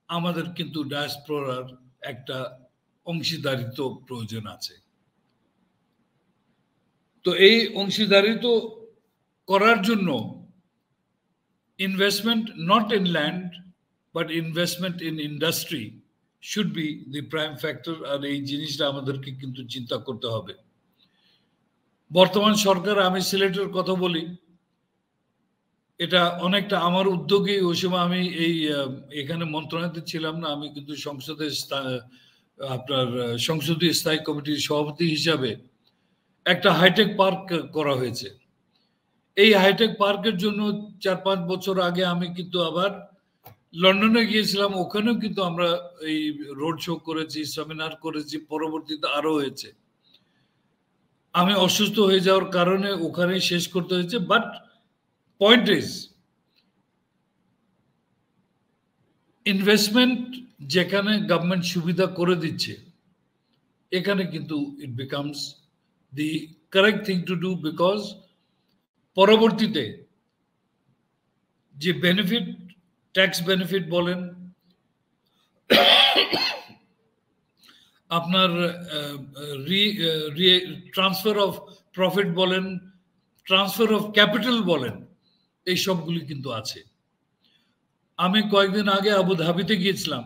আমাদের কিন্তু ডায়াসপোরার একটা অংশীদারিত্ব প্রয়োজন আছে। তো এই অংশীদারিত্ব করার জন্য investment not in land but investment in industry should be the prime factor. আর এই জিনিসটা আমাদেরকে কিন্তু চিন্তা করতে হবে। বর্তমান সরকার, আমি সিলেটের কথা বলি, এটা অনেকটা আমার উদ্যোগে, ওই সময় আমি এখানে মন্ত্রণালয়তে ছিলাম না, আমি কিন্তু আপনার সংসদীয় স্থায়ী কমিটির সভাপতি হিসাবে একটা হাইটেক পার্ক করা হয়েছে। এই হাইটেক পার্কের জন্য 4-5 বছর আগে আমি কিন্তু আবার লন্ডনে গিয়েছিলাম। ওখানেও কিন্তু আমরা এই রোড শো করেছি, সেমিনার করেছি, পরবর্তীতে আরো হয়েছে। আমি অসুস্থ হয়ে যাওয়ার কারণে ওখানে শেষ করতে হয়েছে। বাট পয়েন্ট ইজ, ইনভেস্টমেন্ট যেখানে গভর্নমেন্ট সুবিধা করে দিচ্ছে, এখানে কিন্তু it becomes the correct thing to do, because পরবর্তীতে যে বেনিফিট, ট্যাক্স বেনিফিট বলেন, আপনার ট্রান্সফার অফ প্রফিট বলেন, ট্রান্সফার অফ ক্যাপিটাল বলেন, এই সবগুলি কিন্তু আছে। আমি কয়েকদিন আগে আবুধাবিতে গিয়েছিলাম,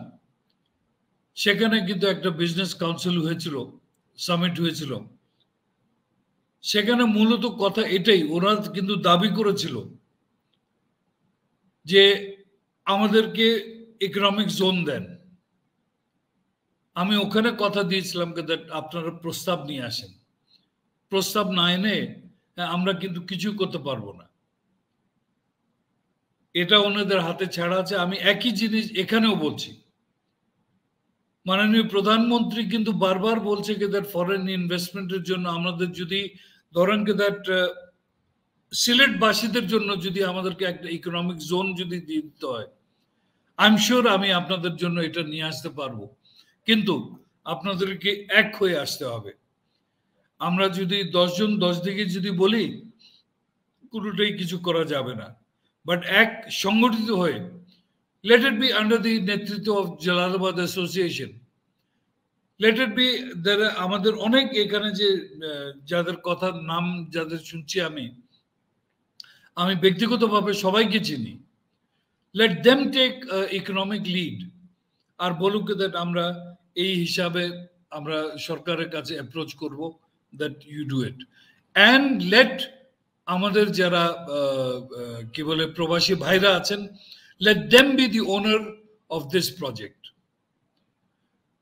সেখানে কিন্তু একটা বিজনেস কাউন্সিল হয়েছিল, সামিট হয়েছিল। সেখানে মূলত কথা এটাই, ওরা কিন্তু দাবি করেছিল যে আমাদেরকে ইকোনমিক জোন দেন। আমি ওখানে কথা দিয়েছিলাম যে আপনারা প্রস্তাব নিয়ে আসেন, প্রস্তাব না এনে আমরা কিন্তু কিছু করতে পারবো না, এটা ওনাদের হাতে ছাড়া আছে। আমি একই জিনিস এখানেও বলছি। মাননীয় প্রধানমন্ত্রী কিন্তু বারবার বলছে যে ফরেন ইনভেস্টমেন্টের জন্য আমাদের যদি ধরেন সিলেটবাসীদের জন্য যদি আমাদেরকে একটা ইকোনমিক জোন যদি দিতে হয়, আই এম শিওর আমি আপনাদের জন্য এটা নিয়ে আসতে পারবো, কিন্তু আপনাদেরকে এক হয়ে আসতে হবে। আমরা যদি 10 জন 10 দিকে যদি বলি, কোনোটাই কিছু করা যাবে না। বাট এক সংগঠিত হয়ে, let it be under the নেতৃত্ব of Jalalabad association, let it be, আমাদের অনেক এখানে যে যাদের কথার নাম যাদের শুনছি আমি ব্যক্তিগতভাবে সবাইকে চিনি। let them take economic lead আর বলুক that আমরা এই হিসাবে আমরা সরকারের কাছে অ্যাপ্রোচ করব that you do it and let আমাদের যারা কি বলে প্রবাসী ভাইরা আছেন let them be the owner of this project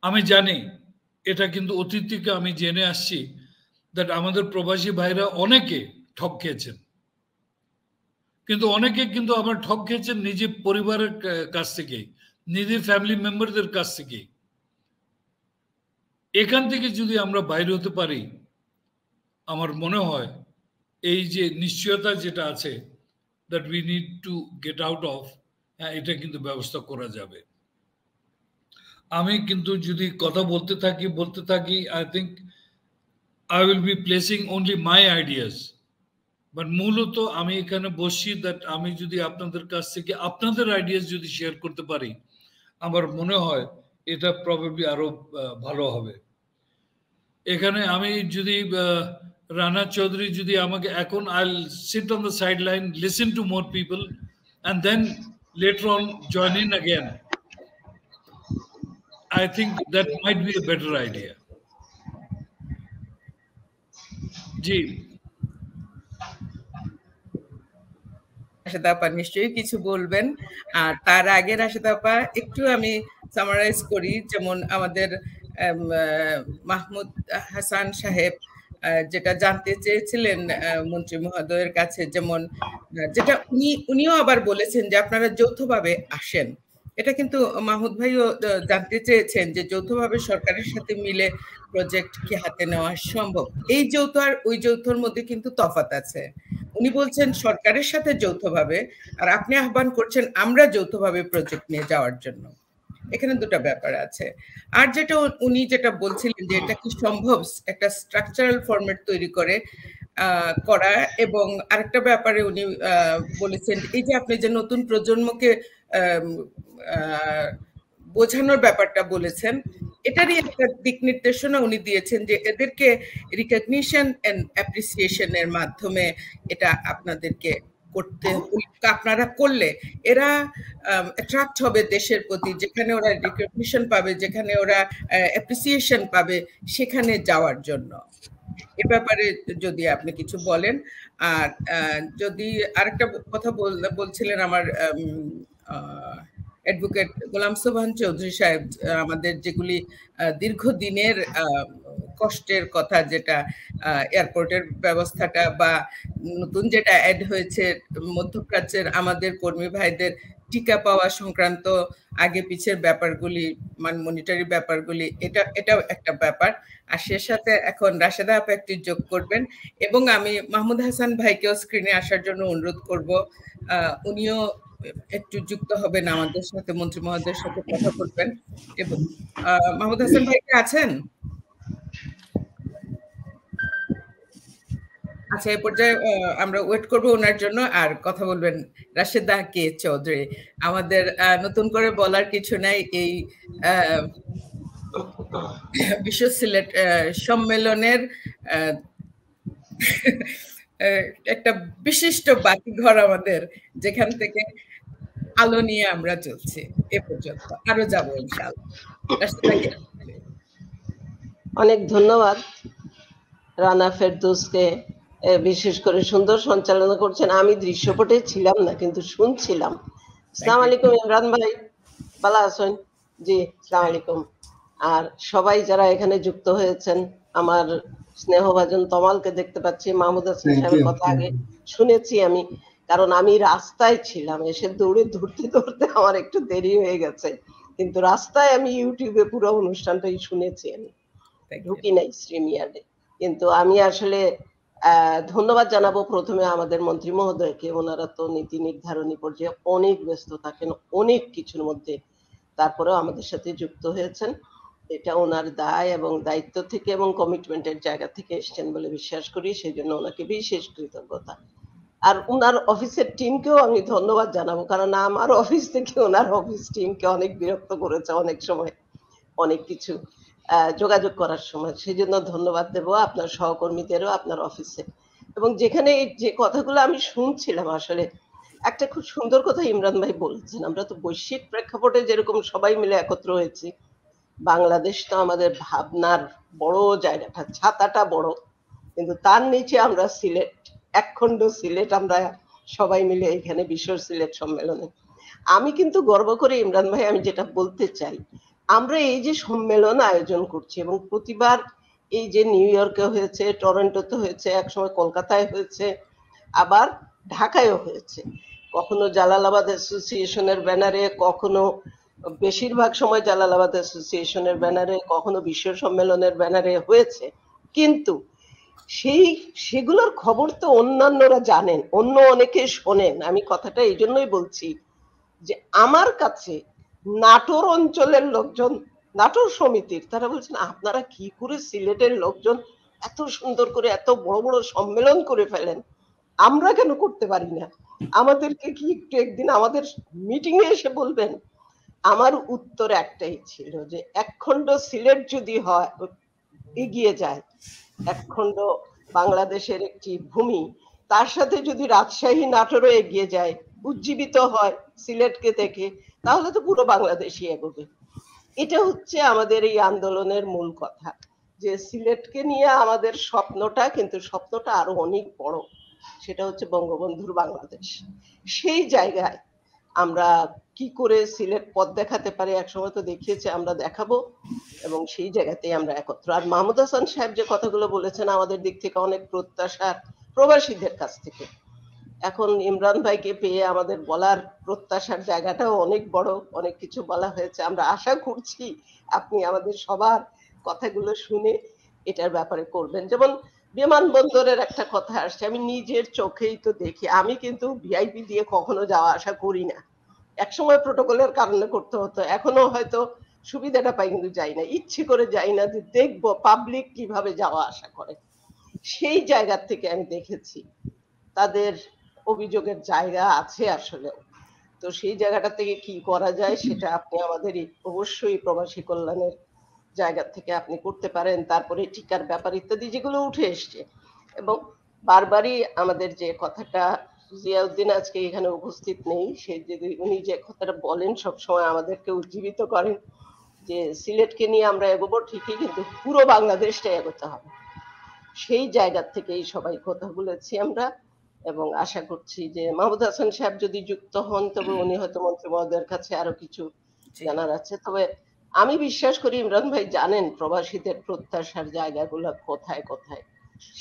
আমি জানি এটা কিন্তু অতীত থেকে আমি জেনে আসছি that আমাদের প্রবাসী ভাইরা অনেকে ঠক খেয়েছেন কিন্তু অনেকে কিন্তু আবার ঠক খেয়েছেন নিজের পরিবারের কাছ থেকে নিজের ফ্যামিলি মেম্বারদের কাছ থেকে এখান থেকে যদি আমরা বাইরে হতে পারি আমার মনে হয় এই যে নিশ্চয়তা যেটা আছে that we need to get out of এটা কিন্তু ব্যবস্থা করা যাবে আমি কিন্তু যদি কথা বলতে থাকি I think I will be placing only my ideas but মূলত আমি এখানে বসছি that আমি যদি আপনাদের কাছ থেকে আপনাদের আইডিয়াস যদি শেয়ার করতে পারি আমার মনে হয় এটা প্রবাবলি আরো ভালো হবে এখানে আমি যদি রানা চৌধুরী যদি আমাকে এখন I'll sit on the sideline listen to more people and then later on join in again I think that might be a better idea জি রাশেদা আপা নিশ্চয়ই কিছু বলবেন আর তার আগে রাশেদা আপা একটু আমি সামারাইজ করি যেমন আমাদের মাহমুদ হাসান সাহেব যেটা জানতে চেয়েছিলেন মন্ত্রী মহোদয়ের কাছে যেমন যেটা উনিও আবার বলেছেন যে আপনারা যৌথভাবে আসেন এটা কিন্তু মাহমুদ ভাইও জানতে চেয়েছেন যে যৌথভাবে সরকারের সাথে মিলে প্রজেক্ট কি হাতে নেওয়া সম্ভব এই যৌথ আর ওই যৌথর মধ্যে কিন্তু তফাৎ আছে উনি বলছেন সরকারের সাথে যৌথভাবে আর আপনি আহ্বান করছেন আমরা যৌথভাবে প্রজেক্ট নিয়ে যাওয়ার জন্য এখানে দুটো ব্যাপার আছে আর যেটা উনি যেটা বলছিলেন যে এটা কি সম্ভব একটা স্ট্রাকচারাল ফরম্যাট তৈরি করে করা এবং আরেকটা ব্যাপারে উনি বলেছেন এই যে আপনি যে নতুন প্রজন্মকে বোঝানোর ব্যাপারটা বলেছেন এটারই একটা দিক নির্দেশনা উনি দিয়েছেন যে এদেরকে রিকগনিশন এন্ড অ্যাপ্রিসিয়েশনের মাধ্যমে এটা আপনাদেরকে করতে আপনারা করলে এরা অ্যাট্রাক্ট হবে দেশের প্রতি যেখানে ওরা রিকগনিশন পাবে যেখানে ওরা অ্যাপ্রিসিয়েশন পাবে সেখানে যাওয়ার জন্য এ ব্যাপারে যদি আপনি কিছু বলেন আর যদি আরেকটা কথা বলছিলেন আমার অ্যাডভোকেট গোলাম সোবহান চৌধুরী সাহেব আমাদের যেগুলি দীর্ঘদিনের কষ্টের কথা যেটা এয়ারপোর্টের ব্যবস্থাটা বা নতুন যেটা অ্যাড হয়েছে মধ্যপ্রাচ্যের আমাদের কর্মী ভাইদের টিকা পাওয়া সংক্রান্ত আগে পিছের ব্যাপারগুলি মানে মনিটরি ব্যাপারগুলি এটাও একটা ব্যাপার আর সে সাথে এখন রাশেদা আপা একটি যোগ করবেন এবং আমি মাহমুদ হাসান ভাইকেও স্ক্রিনে আসার জন্য অনুরোধ করব উনিও একটু যুক্ত হবেন আমাদের সাথে মন্ত্রী মহোদয়ের সাথে কথা বলবেন এবং মাহমুদ হাসান ভাই কি আছেন আচ্ছা এই পর্যায়ে আমরা ওয়েট করবো ওনার জন্য আর কথা বলবেন রাশেদা কে চৌধুরী আমাদের নতুন করে বলার কিছু নাই এই বিশ্ব সিলেট সম্মেলনের একটা বিশিষ্ট বাতিঘর আমাদের যেখান থেকে আলো নিয়ে আমরা চলছি এ পর্যন্ত আরো যাবো ইনশাআল্লাহ অনেক ধন্যবাদ রানা ফেরদৌসকে বিশেষ করে সুন্দর সঞ্চালনা করছেন আমি দৃশ্যপটে ছিলাম না কিন্তু শুনছিলাম আসসালামু আলাইকুম ইমরান ভাই ভালো আছেন জি আসসালামু আলাইকুম আর সবাই যারা এখানে যুক্ত হয়েছেন আমার স্নেহভাজন তমালকে দেখতে পাচ্ছি মাহমুদ হাসান সাহেবের কথা আগে শুনেছি আমি কারণ আমি রাস্তায় ছিলাম এসে দৌড়তে আমার একটু দেরি হয়ে গেছে কিন্তু রাস্তায় আমি ইউটিউবে পুরো অনুষ্ঠানটাই শুনেছি আমি ঢুকি নাই স্ট্রিমিয়ার্ডে কিন্তু আমি আসলে ধন্যবাদ জানাবো প্রথমে আমাদের মন্ত্রী মহোদয়কে ওনারা তো নীতি নির্ধারণী পর্যায়ে অনেক ব্যস্ত থাকেন অনেক কিছুর মধ্যে তারপরেও আমাদের সাথে যুক্ত হয়েছেন এটা ওনার দায় এবং দায়িত্ব থেকে এবং কমিটমেন্টের জায়গা থেকে এসেছেন বলে বিশ্বাস করি সেই জন্য ওনাকে বিশেষ কৃতজ্ঞতা আর ওনার অফিসের টিমকেও আমি ধন্যবাদ জানাবো কারণ আমার অফিস থেকে ওনার অফিস টিমকে অনেক বিরক্ত করেছে অনেক সময় অনেক কিছু যোগাযোগ করার সময় সেই জন্য ধন্যবাদ দেবো আপনার সহকর্মীদেরও আপনার অফিসে এবং যেখানে যে কথাগুলো আমি শুনছিলাম আসলে একটা খুব সুন্দর কথা ইমরান ভাই বলেছেন, আমরা তো বৈশ্বিক প্রেক্ষাপটে যেরকম সবাই মিলে একত্র হয়েছি, বাংলাদেশ তো আমাদের ভাবনার বড় জায়গাটা, ছাতাটা বড়, কিন্তু তার নিচে আমরা সিলেট, একখণ্ড সিলেট, আমরা সবাই মিলে এখানে বিশ্ব সিলেট সম্মেলনে। আমি কিন্তু গর্ব করে ইমরান ভাই, আমি যেটা বলতে চাই, আমরা এই যে সম্মেলন আয়োজন করছি এবং প্রতিবার এই যে নিউ ইয়র্কে হয়েছে, টরন্টোতে হয়েছে, একসময় কলকাতায় হয়েছে, আবার ঢাকায়ও হয়েছে, কখনো জালালাবাদ অ্যাসোসিয়েশনের ব্যানারে, কখনো বেশিরভাগ সময় জালালাবাদ অ্যাসোসিয়েশনের ব্যানারে, কখনো বিশ্ব সম্মেলনের ব্যানারে হয়েছে, কিন্তু সেগুলোর খবর তো অন্যান্যরা জানেন, অন্য অনেকে শোনেন। আমি কথাটা এই জন্যই বলছি যে আমার কাছে নাটোর অঞ্চলের লোকজন, নাটোর সমিতির, তারা বলছেন আপনারা কি করে সিলেটের লোকজন এত সুন্দর করে এত বড় বড় সম্মেলন করে ফেলেন, আমরা কেন করতে পারি না, আমাদেরকে কি একটু একদিন আমাদের মিটিং এ এসে বলবেন? আমার উত্তর একটাই ছিল যে একখণ্ড সিলেট যদি হয়, এগিয়ে যায়, একখণ্ড বাংলাদেশের একটি ভূমি, তার সাথে যদি রাজশাহী নাটোরও এগিয়ে যায়, উজ্জীবিত হয় সিলেটকে দেখে, তাহলে তো পুরো বাংলাদেশই এগোবে। এটা হচ্ছে আমাদের এই আন্দোলনের মূল কথা, যে সিলেটকে নিয়ে আমাদের স্বপ্নটা, কিন্তু স্বপ্নটা আরো অনেক বড়, সেটা হচ্ছে বঙ্গবন্ধুর বাংলাদেশ। সেই জায়গায় আমরা কি করে সিলেট পথ দেখাতে পারি, একসময় তো দেখিয়েছে, আমরা দেখাবো, এবং সেই জায়গাতেই আমরা একত্র। আর মাহমুদ হাসান সাহেব যে কথাগুলো বলেছেন, আমাদের দিক থেকে অনেক প্রত্যাশার প্রবাসীদের কাছ থেকে, এখন ইমরান ভাইকে পেয়ে আমাদের বলার প্রত্যাশার জায়গাটাও অনেক বড়, অনেক কিছু বলা হয়েছে। আমরা আশা করছি আপনি আমাদের সবার কথাগুলো শুনে এটার ব্যাপারে করবেন। যেমন বিমানবন্দরের একটা কথা আসছে, আমি নিজের চোখেই তো দেখি, আমি কিন্তু ভিআইপি দিয়ে কখনো যাওয়া আসা করি না, একসময় প্রোটোকলের কারণে করতে হতো, এখনো হয়তো সুবিধাটা পাই, কিন্তু যাই না, ইচ্ছে করে যাই না, যে দেখবো পাবলিক কিভাবে যাওয়া আসা করে। সেই জায়গা থেকে আমি দেখেছি তাদের অভিযোগের জায়গা আছে আসলে, তো সেই জায়গাটা থেকে কি করা যায় সেটা আপনি আমাদের অবশ্যই প্রবাসী কল্যাণের জায়গা থেকে আপনি করতে পারেন। তারপরে টিকার ব্যাপার ইত্যাদি যেগুলো উঠে এসছে, এবং বারবারই আমাদের যে কথাটা, জিয়াউদ্দিন আজকে এখানে উপস্থিত নেই, সে যদি উনি যে কথাটা বলেন সবসময় আমাদেরকে উজ্জীবিত করেন, যে সিলেটকে নিয়ে আমরা এগোবো ঠিকই, কিন্তু পুরো বাংলাদেশটা এগোতে হবে, সেই জায়গা থেকেই সবাই কথা বলেছি আমরা। এবং আশা করছি যে মাহমুদ হাসান সাহেব যদি যুক্ত হন, তবে উনি হয়তো মন্ত্রী মহোদয়ের কাছে আরো কিছু জানার আছে। তবে আমি বিশ্বাস করি ইমরান ভাই জানেন প্রবাসীদের প্রত্যাশার জায়গাগুলো কোথায় কোথায়,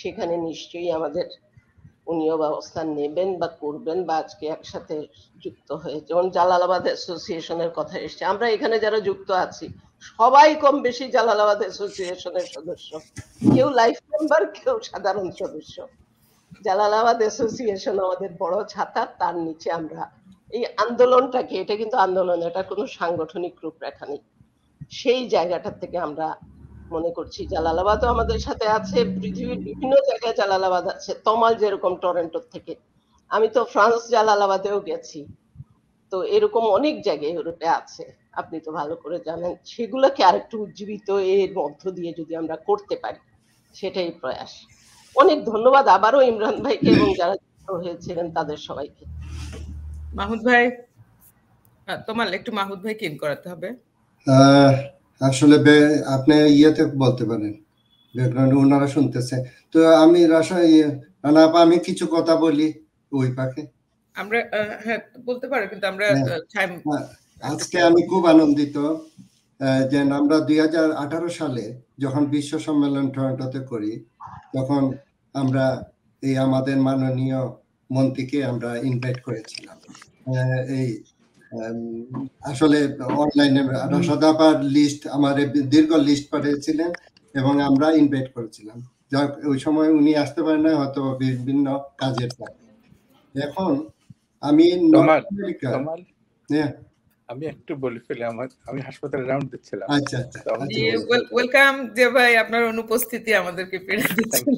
সেখানে নিশ্চয়ই আমাদের উনিও ব্যবস্থা নেবেন বা করবেন, বা আজকে একসাথে যুক্ত হয়ে, যেমন জালালাবাদ অ্যাসোসিয়েশনের কথা এসছে, আমরা এখানে যারা যুক্ত আছি সবাই কম বেশি জালালাবাদ অ্যাসোসিয়েশনের সদস্য, কেউ লাইফ মেম্বার, কেউ সাধারণ সদস্য। জালালাবাদ অ্যাসোসিয়েশন আমাদের বড় ছাতা, তার নিচে আমরা এই আন্দোলনটাকে, এটা কিন্তু আন্দোলন, এটা কোনো সাংগঠনিক রূপরেখা নেই, সেই জায়গাটা থেকে আমরা মনে করছি জালালাবাদও আমাদের সাথে আছে, পৃথিবীর বিভিন্ন জায়গায় জালালাবাদ আছে, তমাল যেরকম টরন্টোর থেকে, আমি তো ফ্রান্স জালালাবাদেও গেছি, তো এরকম অনেক জায়গায় ইউরোপে আছে, আপনি তো ভালো করে জানেন, সেগুলোকে আরেকটু উজ্জীবিত এর মধ্য দিয়ে যদি আমরা করতে পারি, সেটাই প্রয়াস। অনেক ধন্যবাদ আবারও ইমরান ভাইকে এবং যারা যুক্ত হয়েছিলেন তাদের সবাইকে। মাহমুদ ভাই, তোমার একটু মাহমুদ ভাইকে ইন করাতে হবে। আসলে আপনি ইয়েতে বলতে পারেন, ব্যাকগ্রাউন্ডে ওনারা শুনতেছে, তো আমি আমি কিছু কথা বলি ওই পাকে। আমরা হ্যাঁ বলতে পারো, কিন্তু আমরা আজকে আমি খুব আনন্দিত যে আমরা 2018 সালে যখন বিশ্ব সম্মেলন টরন্টোতে করি, তখন আমরা এই আমাদের মাননীয় মন্ত্রীকে আমরা ইনভাইট করেছিলাম। এই আসলে অনলাইনে রাশাদাপার লিস্ট, আমার দীর্ঘ লিস্ট পাঠিয়েছিলেন এবং আমরা ইনভাইট করেছিলাম। ওই সময় উনি আসতে পারেন না, হয়তো বিভিন্ন কাজের থাকে। এখন আমি নর্থ আমেরিকা, আমি একটু বলে ফেলি, আমি হাসপাতালে রাউন্ড দিচ্ছিলাম। আচ্ছা ওয়েলকাম যে ভাই, আপনার অনুপস্থিতি আমাদেরকে পীড়া দিচ্ছিল,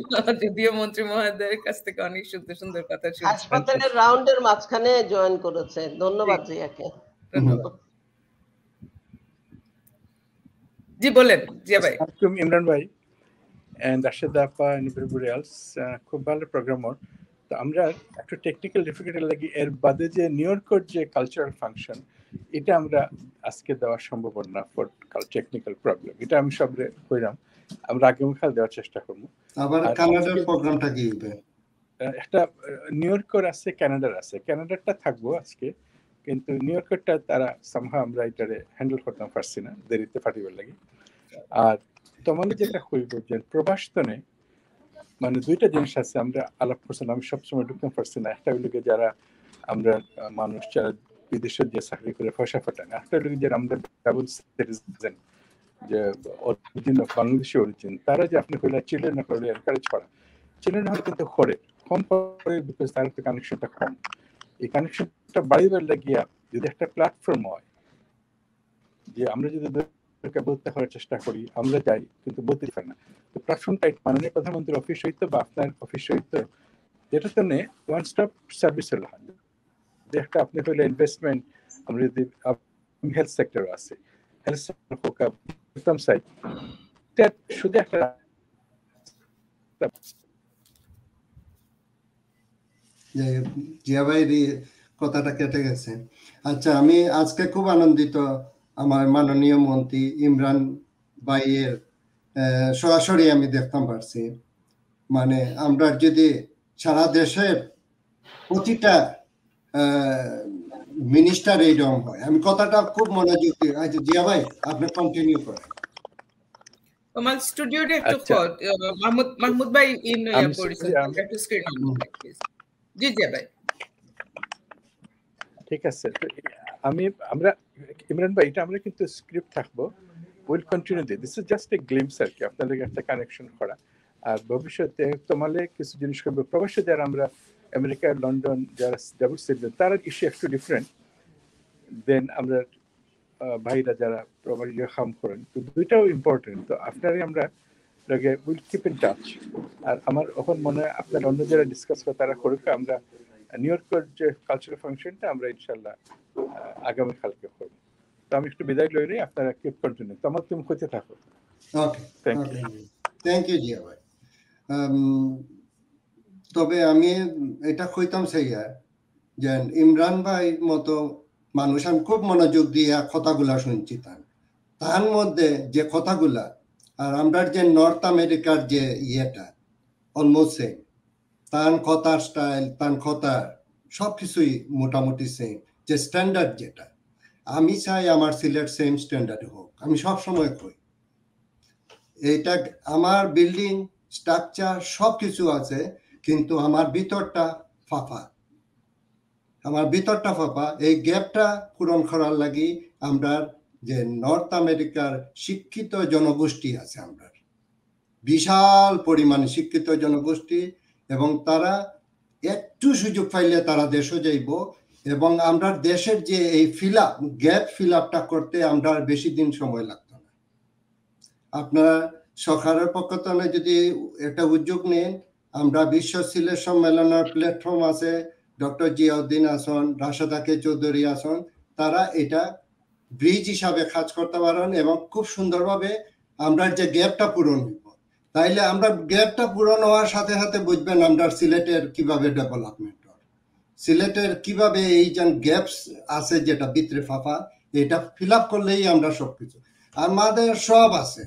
যদিও মন্ত্রী মহোদয়ের কাছ থেকে অনেক সুন্দর সুন্দর কথা শুনছি। হাসপাতালের রাউন্ডের মাঝখানে জয়েন করেছে, ধন্যবাদ জিয়াকে। ধন্যবাদ। জি বলেন জিয়া ভাই। ইমরান ভাই and Rashida Appa and everybody else, খুব ভালো প্রোগ্রাম। তো আমরা একটু টেকনিক্যাল ডিফিকাল্টি লাগি এর বাদে যে নিউ ইয়র্কের যে কালচারাল ফাংশন এটা আমরা আজকে দেওয়া সম্ভব না ফর টেকনিক্যাল প্রবলেম, এটা আমি সবরে কইরাম, আমরা আগামীকাল দেওয়ার চেষ্টা করবো। আবার কানাডার প্রোগ্রামটা কি হবে? একটা নিউ ইয়র্কের আছে, কানাডার আছে, কানাডারটা থাকবো আজকে, কিন্তু নিউ ইয়র্কেরটা তারা সামহা আমরা এটারে হ্যান্ডেল করতে পারছি না, দেরিতে ফাটিবার লাগে। আর তোমাদের যেটা হইব যে প্রবাসতনে মানে দুইটা জিনিস আছে আমরা আলাপ করছিলাম, আমি সবসময় ঢুকতে পারছি না। একটা হইল যারা আমরা মানুষ যারা বিদেশে যে চাকরি করে পয়সা ফাটান, একটা হইল যারা আমরা ডাবল সিটিজেন যে অরিজিন অফ বাংলাদেশি অরিজিন, তারা যে আপনি কইলা চিলে না করলে এনকারেজ করা, চিলে না হলে কিন্তু করে কম করে, বিকজ তার একটা কানেকশনটা কম। এই কানেকশনটা বাড়িবার লাগিয়া যদি একটা প্ল্যাটফর্ম হয় যে আমরা যদি বলতে করার চেষ্টা করি, আমরা যাই কিন্তু বলতে পারি না, তো প্ল্যাটফর্মটা মাননীয় প্রধানমন্ত্রীর অফিস হইতো বা আপনার অফিস হইতো, যেটা তো ওয়ান স্টপ সার্ভিস হলো যে একটা আপনি হইলে ইনভেস্টমেন্ট, আমরা যদি হেলথ সেক্টর আছে, হেলথ সেক্টর হোক একদম সাইড শুধু একটা জিয়া ভাইয়ের কথাটা কেটে গেছে। আচ্ছা, আমি আজকে খুব আনন্দিত আমার মাননীয় মন্ত্রী ইমরান ভাইয়ের সরাসরি আমি দেখতাম পারছি। মানে আমরা যদি সারা দেশের প্রতিটা মিনিস্টার এইরকম হয়, আমি কথাটা খুব মনোযোগ দিই। আচ্ছা জিয়া ভাই আপনি কন্টিনিউ করেন। আমার স্টুডিওতে একটু মাহমুদ ভাই ইন পরিচয় একটু স্ক্রিন অন প্লিজ। জি জিয়া ভাই ঠিক আছে। আমরা ইমরান ভাই এটা আমরা কিন্তু স্ক্রিপ্ট থাকবো, will continue this is just a glimpse আর কি, আপনাদের একটা কানেকশন করা। আর ভবিষ্যতে তোমালে কিছু জিনিস করবো। প্রবাসী যারা আমরা আমেরিকা লন্ডন যারা ডাবল সিটিজেন, তার ইস্যু একটু ডিফারেন্ট দেন আমরা ভাইরা যারা প্রবাসী কাম করেন, তো দুইটাও ইম্পর্টেন্ট। তো আপনারই আমরা উইল কিপ ইন টাচ। আর আমার এখন মনে হয় আপনার অন্য যারা ডিসকাস করে তারা করুক, আমরা নিউ ইয়র্কের যে কালচারাল ফাংশনটা আমরা ইনশাল্লাহ আগামীকালকে করবো। তো আমি একটু বিদায় লই রে, আপনারা কিপ কন্টিনিউ, তোমার তুমি হতে থাকো। ওকে, থ্যাংক ইউ জিয়া ভাই। তবে আমি এটা কইতাম সেইয়া যে ইমরান ভাই মতো মানুষ আমি খুব মনোযোগ দিয়ে কথাগুলা শুনছি, তার মধ্যে যে কথাগুলা আর আমরা যে নর্থ আমেরিকার যে ইয়েটা অলমোস্ট সেম, তার কথার স্টাইল, তার কথার সবকিছুই মোটামুটি সেম, যে স্ট্যান্ডার্ড যেটা আমি চাই আমার সিলেট সেম স্ট্যান্ডার্ড হোক। আমি সবসময় কই এইটা আমার বিল্ডিং স্ট্রাকচার সবকিছু আছে, কিন্তু আমার ভিতরটা ফাঁপা, আমার ভিতরটা ফাঁপা। এই গ্যাপটা পূরণ করার লাগি আমরা যে নর্থ আমেরিকার শিক্ষিত জনগোষ্ঠী আছে, আমরা বিশাল পরিমাণে শিক্ষিত জনগোষ্ঠী, এবং তারা একটু সুযোগ পাইলে তারা দেশে যাইব, এবং আমরা দেশের যে এই গ্যাপ ফিল আপটা করতে আমরা বেশি দিন সময় লাগতো না। আপনারা সরকারের পক্ষ থেকে যদি একটা উদ্যোগ নেন, আমরা বিশ্ব সিলেট সম্মেলনের প্ল্যাটফর্ম আছে, ডক্টর জিয়াউদ্দিন আসন, রাশেদা কে চৌধুরী আসন, তারা এটা ব্রিজ হিসাবে কাজ করতে পারেন এবং খুব সুন্দরভাবে আমরা যে গ্যাপটা পূরণ হইব। তাইলে আমরা গ্যাপটা পূরণ হওয়ার সাথে সাথে বুঝবেন আমরা সিলেটের কিভাবে ডেভেলপমেন্ট হয়, সিলেটের কিভাবে এই যে গ্যাপস আছে যেটা ভিতরে ফাঁপা, এটা ফিল আপ করলেই আমরা সবকিছু আমাদের সব আছে।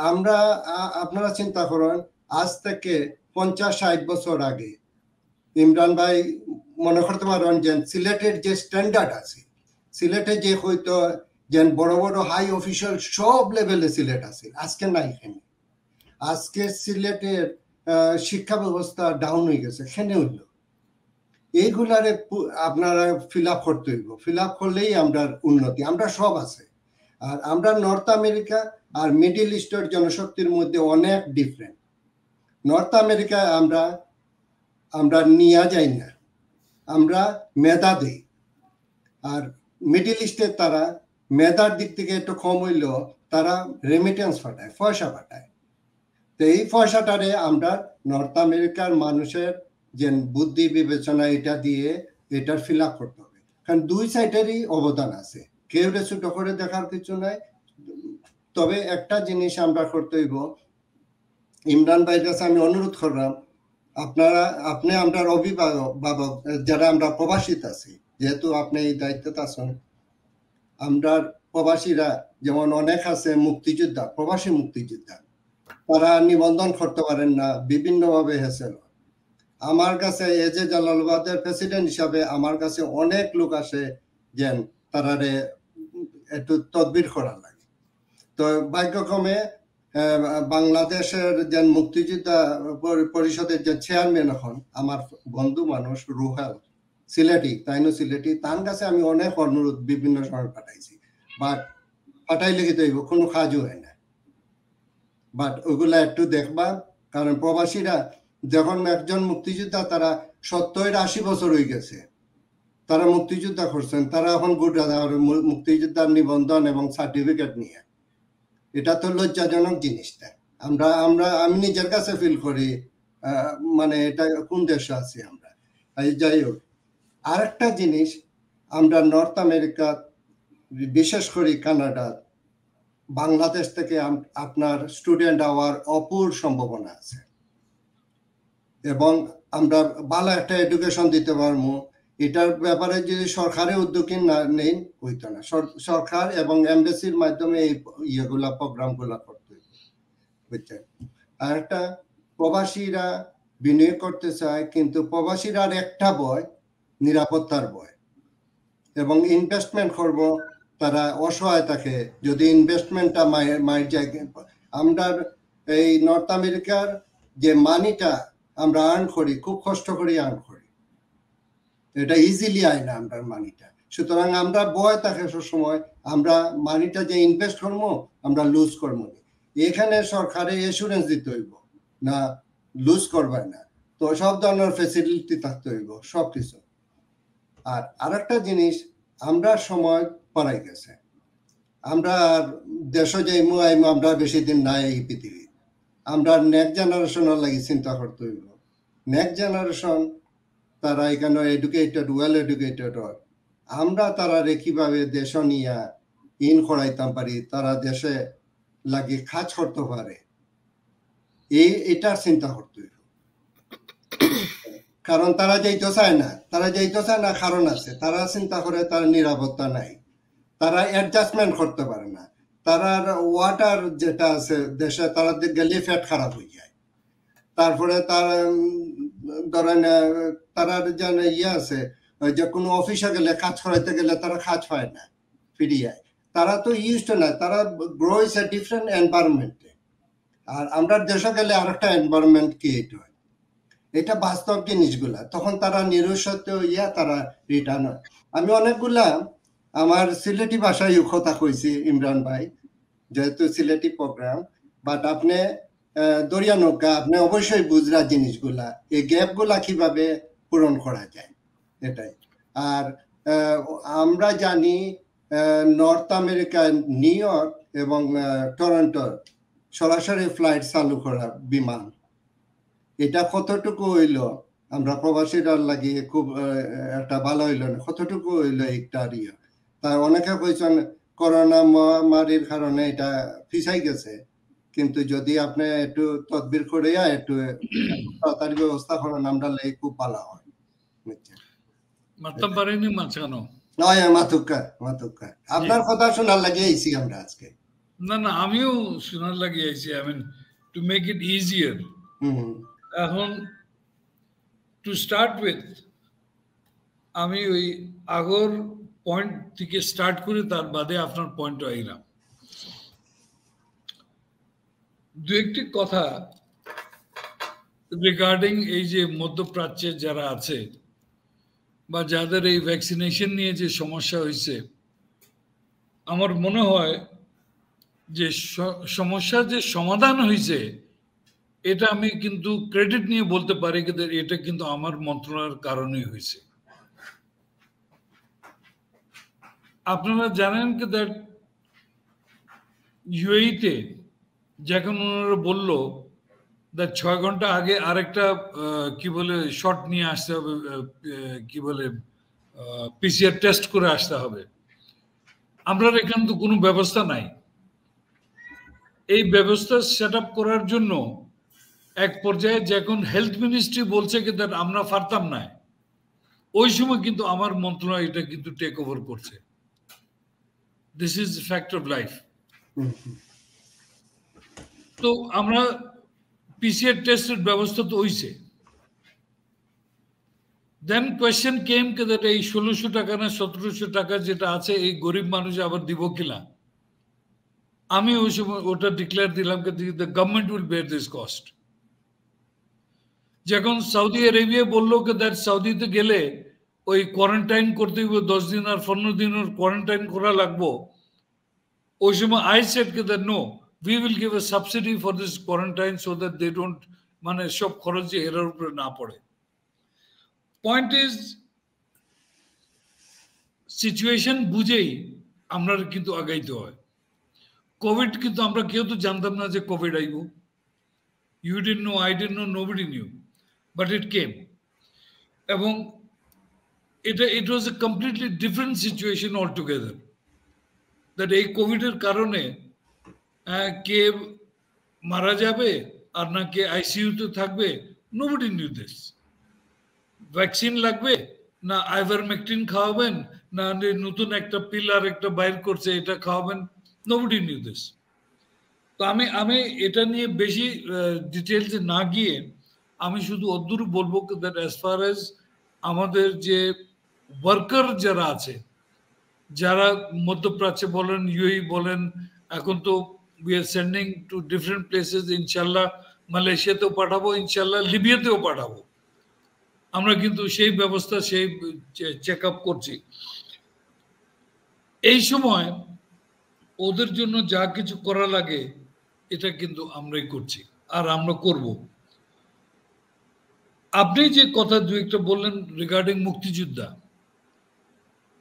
আমরা আপনারা চিন্তা করেন আজ থেকে 50-60 বছর আগে ইমরান ভাই মনে করতে পারেন যে সিলেটের যে স্ট্যান্ডার্ড আছে, সিলেটে যে হয়তো যে বড় বড় হাই অফিসিয়াল সব লেভেলে সিলেট আছে, আজকে নাই। এখানে আজকে সিলেটের শিক্ষা ব্যবস্থা ডাউন হয়ে গেছে, এখানে হইল এইগুলারে আপনারা ফিল আপ করতে হইব। ফিল আপ করলেই আমরা উন্নতি, আমরা সব আছে। আর আমরা নর্থ আমেরিকা আর মিডল ইস্টের জনশক্তির মধ্যে অনেক ডিফারেন্ট। নর্থ আমেরিকায় আমরা নিয়ে যাই না, আমরা মেধা দেই, আর মিডল ইস্টের তারা মেধার দিক থেকে একটু কম হইলেও তারা রেমিটেন্স পাঠায়, পয়সা পাঠায়। তো এই পয়সাটারে আমরা নর্থ আমেরিকার মানুষের যে বুদ্ধি বিবেচনা এটা দিয়ে এটার ফিল আপ করতে হবে, কারণ দুই সাইডেরই অবদান আছে, কেউ ছোট করে দেখার কিছু নাই। তবে একটা জিনিস আমরা করতে হইব, ইমরান ভাইয়ের কাছে আমি অনুরোধ করলাম, আপনি আমরা অভিভাবক যারা আমরা প্রবাসীত আছি, যেহেতু আপনি এই দায়িত্বে আছেন, আমরা প্রবাসীরা যেমন অনেক আছে মুক্তিযোদ্ধা, প্রবাসী মুক্তিযোদ্ধা, তারা নিবন্ধন করতে পারেন না, বিভিন্নভাবে হেসেল। আমার কাছে এজে জালালাবাদের প্রেসিডেন্ট হিসাবে আমার কাছে অনেক লোক আসে যে তারারে একটু তদবির করা লাগে। তো ভাগ্যক্রমে বাংলাদেশের যে মুক্তিযোদ্ধা পরিষদের যে চেয়ারম্যান এখন আমার বন্ধু মানুষ রুহাল সিলেটি, তাইনো সিলেটি, তার কাছে আমি অনেক অনুরোধ বিভিন্ন সময় পাঠাইছি, বাট পাঠাইলে কিন্তু কোনো কাজও হয় না। বাট ওগুলা একটু দেখবা, কারণ প্রবাসীরা যখন একজন মুক্তিযোদ্ধা তারা 70-80 বছর হয়ে গেছে, তারা মুক্তিযোদ্ধা করছেন, তারা এখন মুক্তিযোদ্ধার নিবন্ধন এবং সার্টিফিকেট নিয়ে, এটা তো লজ্জাজনক জিনিসটা। আমি নিজের কাছে ফিল করি মানে এটা কোন দেশে আছি আমরা। যাই হোক, আরেকটা জিনিস, আমরা নর্থ আমেরিকা বিশেষ করে কানাডা, বাংলাদেশ থেকে আপনার স্টুডেন্ট হওয়ার অপূর সম্ভাবনা আছে এবং আমরা ভালো একটা এডুকেশন দিতে পারবো। এটার ব্যাপারে যদি সরকারের উদ্যোগী না নেই হইতো না। সরকার এবং এমবেসির মাধ্যমে এই ইয়েগুলা প্রোগ্রামগুলা করতে বুঝছেন। আর একটা প্রবাসীরা বিনিয়োগ করতে চায়, কিন্তু প্রবাসীরা আর একটা ভয়, নিরাপত্তার ভয়, এবং ইনভেস্টমেন্ট করব তারা অসহায় থাকে যদি ইনভেস্টমেন্টটা মায়ের যায়। আমরা এই নর্থ আমেরিকার যে মানিটা আমরা আর্ন করি, খুব কষ্ট করে আর্ন করি, এটা ইজিলি আয় না আমরা মানিটা। সুতরাং আমরা ভয় থাকে সবসময় আমরা মানিটা যে ইনভেস্ট করবো আমরা লুজ করবো। এখানে সরকারের এসুরেন্স দিতে হইব না লুজ করবে না, তো সব ধরনের ফেসিলিটি থাকতে হইব সবকিছু। আর আরেকটা জিনিস, আমরা সময় পড়াই গেছে, আমরা দেশে যাইমু আইমু, আমরা বেশি দিন নাই এই পৃথিবী। আমরা নেক্সট জেনারেশনের লাগি চিন্তা করতে হইব। নেক্সট জেনারেশন তারা এখানে এডুকেটেড, ওয়েল এডুকেটেড হয়, আমরা তারা কিভাবে দেশ নিয়ে ইন করাইতাম পারি, তারা দেশে লাগি কাজ করতে পারে, এটার চিন্তা করতে হইব। কারণ তারা যাইতে চায় না, কারণ আছে, তারা চিন্তা করে তার নিরাপত্তা নাই, তারা অ্যাডজাস্টমেন্ট করতে পারে না, তারা ওয়াটার যেটা আছে দেশে তারা গেলে পেট খারাপ হয়ে যায়। তারপরে তার ধরেন তারা যেন আছে যে কোনো অফিসে গেলে কাজ করাইতে গেলে তারা কাজ পায় না, ফিরিয়ে তারা তো ইউজড না, তারা গ্রো ইজ এ ডিফারেন্ট এনভায়রনমেন্টে। আর আমরা দেশে গেলে আরেকটা এনভায়রনমেন্ট ক্রিয়েট হয়, এটা বাস্তব জিনিসগুলা। তখন তারা নিরুৎসাহিত হইয়া তারা রিটার্ন হয়। আমি অনেকগুলা আমার সিলেটি ভাষায় কথা কইছি ইমরান ভাই, যেহেতু সিলেটি প্রোগ্রাম, বাট আপনি দরিয়া নৌকা, আপনি অবশ্যই বুঝরা জিনিসগুলা, এই গ্যাপগুলা কিভাবে পূরণ করা যায় এটাই। আর আমরা জানি নর্থ আমেরিকা, নিউ ইয়র্ক এবং টরন্টোর সরাসরি ফ্লাইট চালু করা বিমান, এটা কতটুকু হইল আমরা প্রবাসীরা লাগিয়ে খুব একটা ভালো হইল না, কতটুকু হইল একটা ইয়ে। তাই অনেকে কইছেন করোনা মহামারীর কারণে এটা পিছাই গেছে, কিন্তু যদি আপনি একটু তদবির করে একটু তাড়াতাড়ি ব্যবস্থা করেন আমরা লাই খুব ভালো হয়। মারতে পারিনি মাঝখানো নয় মাতুকা আপনার কথা শোনার লাগে আইছি আমরা আজকে। না আমিও শোনার লাগে আইছি, I mean to make it easier. এখন টু স্টার্ট উইথ আমি ওই আগর পয়েন্ট থেকে স্টার্ট করে তার বাদে আপনার পয়েন্ট আইলাম। দু একটি কথা রিগার্ডিং এই যে মধ্যপ্রাচ্যে যারা আছে বা যাদের এই ভ্যাকসিনেশন নিয়ে যে সমস্যা হয়েছে, আমার মনে হয় যে সমস্যার যে সমাধান হয়েছে এটা আমি কিন্তু ক্রেডিট নিয়ে বলতে পারি, কিন্তু এটা কিন্তু আমার মন্ত্রণালয়ের কারণেই হয়েছে। আপনারা জানেন কি দ্যাট ইউএইতে যখন ওনারা বলল দ্যাট 6 ঘন্টা আগে আরেকটা কি বলে শট নিয়ে আসতে হবে, কি বলে পিসিআর টেস্ট করে আসতে হবে, আমরা এখানে তো কোনো ব্যবস্থা নাই। এই ব্যবস্থা সেট আপ করার জন্য এক পর্যায়ে যখন হেলথ মিনিস্ট্রি বলছে কি দ্যাট আমরা পারতাম না, ওই সময় কিন্তু আমার মন্ত্রণালয় এটা কিন্তু টেক ওভার করছে। This is fact of life. তো আমরা পিসিআর টেস্টের ব্যবস্থা তো হইছে। দেন কোয়েশ্চেন কেম কে দ্যাট এই 1600 টাকা না 1700 টাকা যেটা আছে এই গরিব মানুষ আবার দিব কিনা। আমি ওই সময় ওটা ডিক্লেয়ার দিলাম যে the government will bear this cost. যখন সৌদি আরবিয়া বললো যে দ্যাট সৌদিতে গেলে ওই কোয়ারেন্টাইন করতে হবে 10 দিন আর 15 দিনের কোয়ারেন্টাইন করা লাগবো, ওই সময় আই সেড কে that no, we will give a subsidy for this quarantine so that they don't মানে সব খরচ যে এর উপরে না পড়ে। পয়েন্ট ইজ সিচুয়েশন বুঝেই আমরা কিন্তু আগাইতে হয়। কোভিড কিন্তু আমরা কেউ তো জানতাম না যে কোভিড আইব। You didn't know, I didn't know, nobody knew, but it came. এবং it was a completely different situation altogether, that এই কোভিডের কারণে কে মারা যাবে আর না কে আইসিইউতে থাকবে, নোবডি নিউ দিস। ভ্যাকসিন লাগবে না আইভারমেকটিন খাওয়াবেন না নতুন একটা পিল আর একটা বাইর করছে এটা খাওয়াবেন, নোবডি নিউ দিস। তো আমি এটা নিয়ে বেশি ডিটেলসে না গিয়ে আমি শুধু অদ্দূর বলবো দ্যাট অ্যাজ ফার অ্যাজ আমাদের যে ওয়ার্কার যারা আছে, যারা মধ্যপ্রাচ্যে বলেন, ইউএই বলেন, এখন তো we are sending to different places, ইনশাল্লাহ মালয়েশিয়াতেও পাঠাবো, ইনশাল্লাহ লিবিয়াতেও পাঠাবো। আমরা কিন্তু সেই ব্যবস্থা, সেই চেক আপ করছি। এই সময় ওদের জন্য যা কিছু করা লাগে এটা কিন্তু আমরাই করছি আর আমরা করব। আপনি যে কথা দু একটা বললেন রিগার্ডিং মুক্তিযোদ্ধা,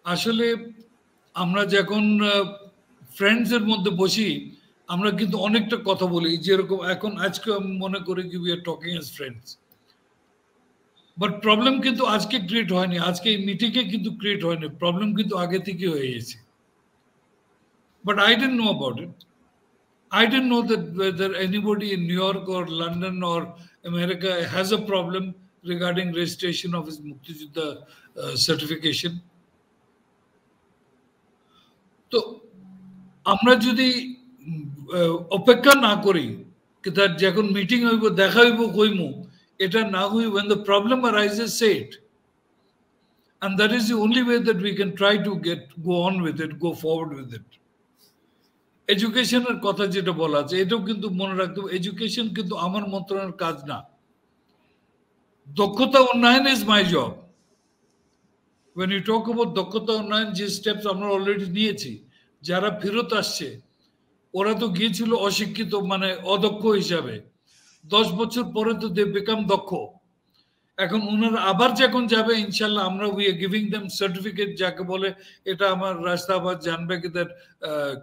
আসলে আমরা যখন ফ্রেন্ডসের মধ্যে বসি আমরা কিন্তু অনেকটা কথা বলি, যেরকম এখন আজকে আমি মনে করি কি we are talking as friends, but problem কিন্তু আজকে ক্রিয়েট হয়নি, আজকে এই মিটিংয়ে কিন্তু ক্রিয়েট হয়নি, প্রবলেম কিন্তু আগে থেকে হয়ে গেছে। But I didn't know about it. I didn't know that whether anybody in New York or London or America has a problem regarding registration of his Muktijuddha certification. তো আমরা যদি অপেক্ষা না করি তার যখন মিটিং হইব দেখা হইব কইমু, এটা না হই, when the problem arises, say it, and that is the only way that we can try to go on with it, go forward with it. এডুকেশনের কথা যেটা বলা আছে এটাও কিন্তু মনে রাখতে হবে, এডুকেশন কিন্তু আমার মন্ত্রণালয়ের কাজ না। দক্ষতা উন্নয়ন is my job. when you talk about দক্ষতা উন্নয়ন, যে স্টেপস আমরা অলরেডি নিয়েছি, যারা ফেরত আসছে ওরা তো গিয়েছিল অশিক্ষিত মানে অদক্ষ হিসাবে, 10 বছর পরে তো দে বিকাম দক্ষ। এখন ওনারা আবার যখন যাবে ইনশাল্লাহ আমরা we are giving them certificate, যাকে বলে এটা আমার রাস্তাবাদ জানবে কি দ্যাট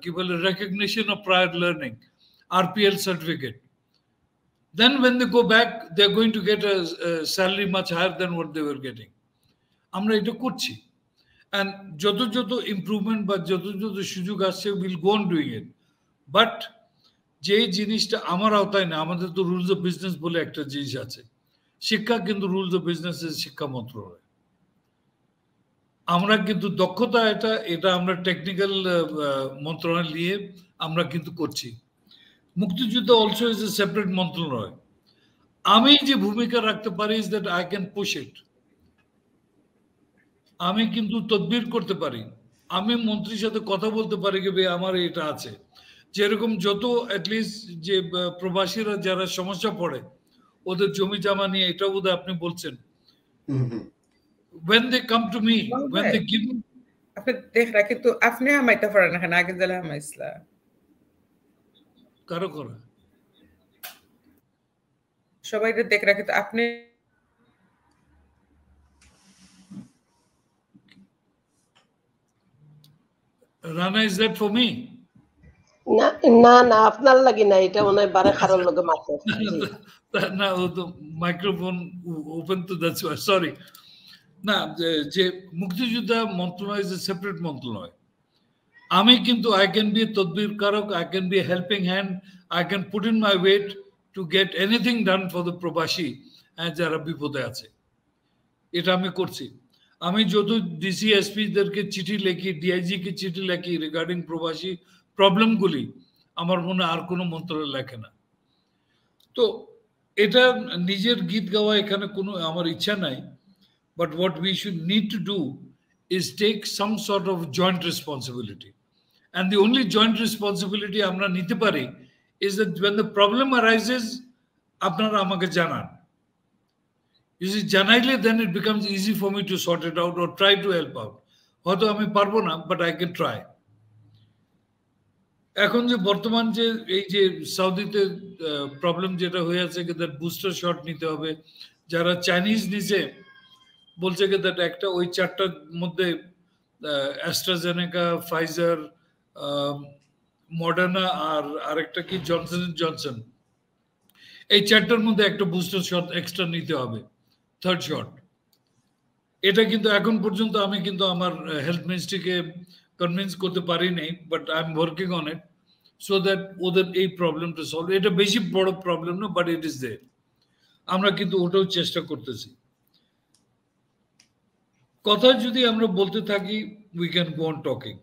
কি বলে recognition of prior learning, RPL certificate. Then when they go back they are going to get a salary much higher than what they were getting. আমরা এটা করছি, and যত যত ইমপ্রুভমেন্ট বা যত যত সুযোগ আসছে will go on doing it. But যে জিনিসটা আমার আওতায় না, আমাদের তো রুলস অফ বিজনেস বলে একটা জিনিস আছে, শিক্ষা কিন্তু রুলস অফ বিজনেস শিক্ষা মন্ত্রণালয়। আমরা কিন্তু দক্ষতা এটা আমরা টেকনিক্যাল মন্ত্রণালয় নিয়ে আমরা কিন্তু করছি। মুক্তিযুদ্ধ অলসো ইজ এ সেপারেট মন্ত্রণালয়। আমি যে ভূমিকা রাখতে পারি is that I can push it. আমি কিন্তু তদবির করতে পারি, আমি মন্ত্রীর সাথে কথা বলতে পারি কি ভাই আমার এটা আছে। যেরকম যত অ্যাটলিস্ট যে প্রবাসীরা যারা সমস্যা পড়ে ওদের জমি জমা নিয়ে, এটা বোধহয় আপনি বলছেন, when they come to me, when they give me, আপনি দেখ রাখে তো আপনি আমাইতে পারেন না, আগে জালে আমাইছলা কারো করা সবাই দেখ রাখে তো আপনি Rana, is that for me? না না না, আপনার লাগি না, এটা মনে হয় বারে কারোর লগে মাথা না, ও তো মাইক্রোফোন ওপেন তো, দ্যাটস ওয়াই, সরি। না, যে মুক্তিযোদ্ধা মন্ত্রণালয় ইজ এ সেপারেট মন্ত্রণালয়। আমি কিন্তু আই ক্যান বি এ তদবির কারক, I can be a helping hand, I can put in my weight, to get anything done for the প্রবাসী যারা বিপদে আছে। এটা আমি করছি। আমি যত ডিসি এসপি দেরকে চিঠি লিখি, ডিআইজি কে চিঠি লিখি রিগার্ডিং প্রবাসী প্রবলেমগুলি, আমার মনে আর কোনো মন্ত্রণালয় লেখে না। তো এটা নিজের গীত গাওয়া এখানে কোনো আমার ইচ্ছা নাই, but what we should need to do is take some sort of joint responsibility, and the only joint responsibility আমরা নিতে পারি is that when the problem arises আপনারা আমাকে জানান। You see, জানাইলে then it becomes easy for me to sort it out or try to help out. হয়তো আমি পারবো না, but I can try. এখন যে বর্তমান যে এই যে সৌদিতে প্রবলেম যেটা হয়ে আছে কি দ্যাট বুস্টার শট নিতে হবে, যারা চাইনিজ নিচে বলছে কি দ্যাট একটা ওই চারটার মধ্যে অ্যাস্ট্রাজেনেকা, ফাইজার, মডার্না আর আরেকটা কি জনসন এন্ড জনসন, এই চারটার মধ্যে একটা বুস্টার শট এক্সট্রা নিতে হবে, থার্ড শট। এটা কিন্তু এখন পর্যন্ত আমি কিন্তু আমার হেলথ মিনিস্ট্রিকে কনভিন্স করতে পারি নাই, but I am working on it so that ওদের এই প্রবলেমটা সলভ। এটা বেশি বড় প্রবলেম না, বাট ইট ইজ দেয়ার। আমরা কিন্তু ওটাও চেষ্টা করতেছি। কথা যদি আমরা বলতে থাকি we can go on talking,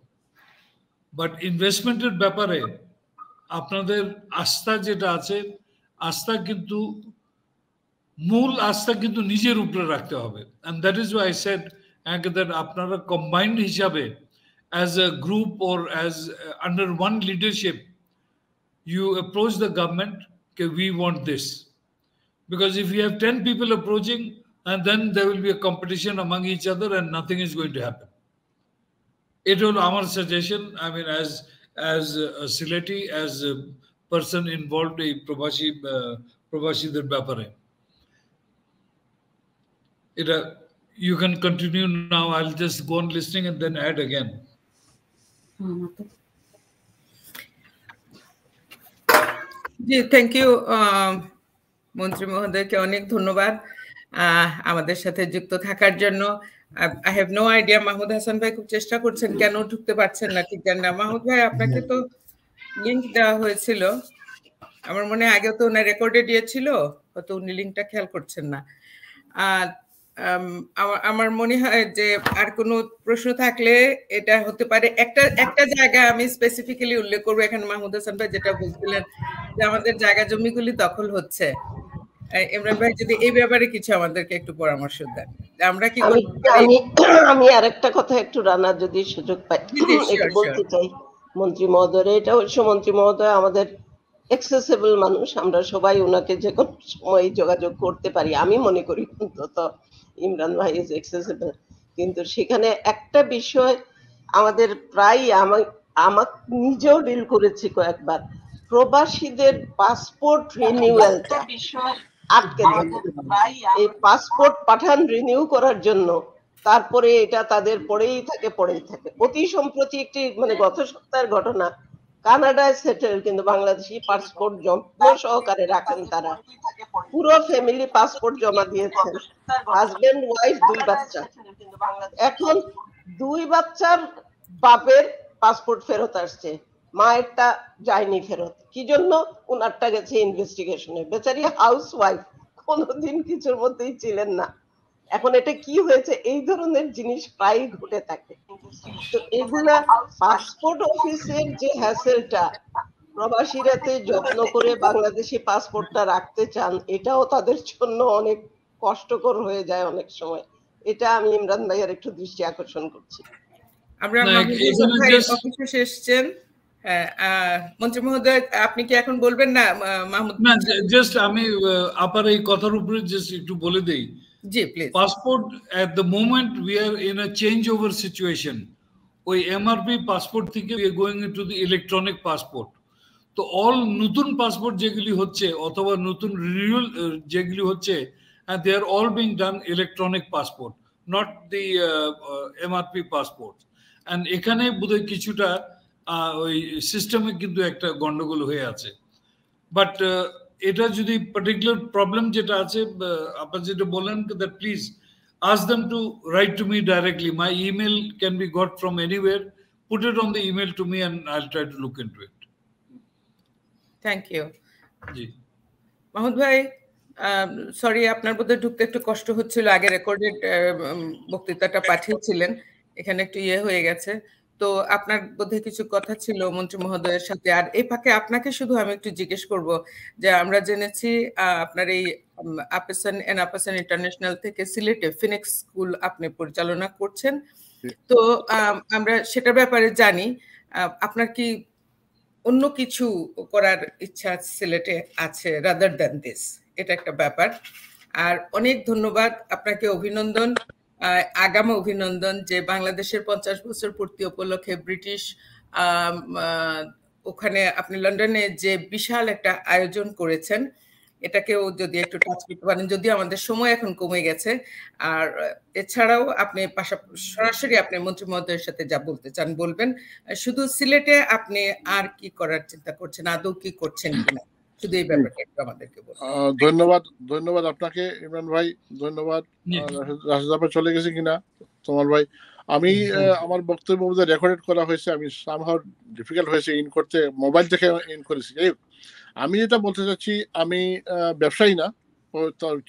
but ইনভেস্টমেন্টের ব্যাপারে আপনাদের আস্থা যেটা আছে, আস্থা কিন্তু মূল আস্থা কিন্তু নিজের উপরে রাখতে হবে। and that is why I said that আপনারা কম্বাইন্ড হিসাবে as a group or as under one leadership you approach the government that we want this, because if you have 10 people approaching and then there will be a competition among each other and nothing is going to happen. It will our suggestion, I mean as a Sileti, as a person involved in প্রবাসীদের ব্যাপারে। You can continue now. I'll just go on listening and then add again. জি, thank you মন্ত্রী মহোদয়কে অনেক ধন্যবাদ আমাদের সাথে যুক্ত থাকার জন্য। I have no idea, Mahmud Hasan ভাই খুব চেষ্টা করছেন, কেন ঢুকতে পারছেন না ঠিক জানি না। মাহমুদ ভাই, আপনাকে তো লিঙ্ক দেওয়া হয়েছিল, আমার মনে হয় আগেও তো ওনার রেকর্ডে দিয়েছিল, হয়তো উনি লিঙ্কটা খেয়াল করছেন না। আমার মনে হয় যে আর কোনো প্রশ্ন থাকলে এটা হতে পারে। একটা জায়গা আমি স্পেসিফিক্যালি উল্লেখ করবো এখানে, মাহমুদ হাসান ভাই যেটা বলছিলেন যে আমাদের জায়গা জমিগুলি দখল হচ্ছে। ইমরান ভাই যদি এই ব্যাপারে কিছু আমাদেরকে একটু পরামর্শ দেন, আমরা কি আমি আরেকটা কথা একটু রানার যদি সুযোগ পাই এটা বলতে চাই মন্ত্রী মহোদয়। এটা অবশ্য মন্ত্রী মহোদয় আমাদের অ্যাক্সেসিবল মানুষ, আমরা সবাই ওনাকে যে কোনো সময় যোগাযোগ করতে পারি, আমি মনে করি অন্তত ইমরান ভাই ইজ অ্যাক্সেসিবল। কিন্তু সেখানে একটা বিষয় আমাদের প্রায় আমার নিজেও ডিল করেছি কয়েকবার, প্রবাসীদের পাসপোর্ট রিনিউয়ালটা আটকে থাকে। এই পাসপোর্ট পাঠান রিনিউ করার জন্য, তারপরে এটা তাদের পড়েই থাকে। অতি সম্প্রতি একটি মানে গত সপ্তাহের ঘটনা, কানাডায় সেটেল কিন্তু বাংলাদেশি পাসপোর্ট যত্ন সহকারে রাখেন তারা, পুরো ফ্যামিলি পাসপোর্ট জমা দিয়েছেন, হাজবেন্ড ওয়াইফ 2 বাচ্চা। এখন 2 বাচ্চার বাপের পাসপোর্ট ফেরত আসছে, মায়েরটা যায়নি ফেরত। কি জন্য? ওনারটা গেছে ইনভেস্টিগেশনে। বেচারি হাউস ওয়াইফ, কোনোদিন কিছুর মধ্যেই ছিলেন না। এখন এটা কি হয়েছে, এই ধরনের জিনিস প্রায় ঘটে থাকে। তো এগুলা পাসপোর্ট অফিসের যে হ্যাসেলটা, প্রবাসীরাতে যত্ন করে বাংলাদেশি পাসপোর্টটা রাখতে চান, এটাও তাদের জন্য অনেক কষ্টকর হয়ে যায় অনেক সময়। এটা আমি ইমরান ভাইয়ের একটু দৃষ্টি আকর্ষণ করছি। আমরা অফিসে এসেছেন মন্ত্রী মহোদয়, আপনি কি এখন বলবেন না? মাহমুদ না, জাস্ট আমি আপার এই কথার উপরে জাস্ট একটু বলে দেই। জি please. Passport at the moment we are in a changeover situation. ওই এমআরপি পাসপোর্ট থেকে we are going into the electronic passport. তো অল নতুন পাসপোর্ট যেগুলি হচ্ছে অথবা নতুন রিনিউয়াল যেগুলি হচ্ছে, and they are all being done electronic passport, not the MRP passport. and এখানে বোধহয় কিছুটা ওই সিস্টেমে কিন্তু একটা গন্ডগোল হয়ে আছে। বাট এটা যদি পার্টিকুলার প্রবলেম যেটা আছে, আপনার যেটা বলেন that please ask them to write to me directly. My email can be got from anywhere. Put it on the email to me and I'll try to look into it. Thank you. জি। মাহমুদ ভাই, sorry, আপনার বোধহয় ঢুকতে একটু কষ্ট হচ্ছিল। আগে recorded বক্তৃতাটা পাঠিয়েছিলেন, এখানে একটু ইয়ে হয়ে গেছে। তো আপনার বোধহয় কিছু কথা ছিল মন্ত্রী মহোদয়ের সাথে। আর এই ফাঁকে আপনাকে শুধু আমি একটু জিজ্ঞেস করব যে আমরা জেনেছি আপনার এই আপাসান এন্ড আপাসান ইন্টারন্যাশনাল থেকে সিলেটে ফিনিক্স স্কুল আপনি পরিচালনা করছেন। তো আমরা সেটার ব্যাপারে জানি। আপনার কি অন্য কিছু করার ইচ্ছা সিলেটে আছে রাদার দ্যান দিস? এটা একটা ব্যাপার। আর অনেক ধন্যবাদ আপনাকে, অভিনন্দন, আগাম অভিনন্দন যে বাংলাদেশের 50 বছর পূর্তি উপলক্ষে ব্রিটিশ ওখানে আপনি লন্ডনে যে বিশাল একটা আয়োজন করেছেন, এটাকেও যদি একটু টাচ করতে পারেন, যদিও আমাদের সময় এখন কমে গেছে। আর এছাড়াও আপনি সরাসরি আপনি মন্ত্রী মহোদয়ের সাথে যা বলতে চান বলবেন। শুধু সিলেটে আপনি আর কি করার চিন্তা করছেন, আদৌ কি করছেন কিনা, শুধু এই ব্যাপারটা একটু আমাদেরকে বলুন। ধন্যবাদ আপনাকে ইমরান ভাই, ধন্যবাদ। রাশিদ চলে গেছে কিনা তোমার ভাই? আমি আমার বক্তব্য রেকর্ডেড করা হয়েছে, আমি সামহাউ ডিফিকাল্ট হয়েছে ইন করতে, মোবাইল থেকে ইন করেছি। আমি যেটা বলতে চাচ্ছি, আমি ব্যবসায়ী না,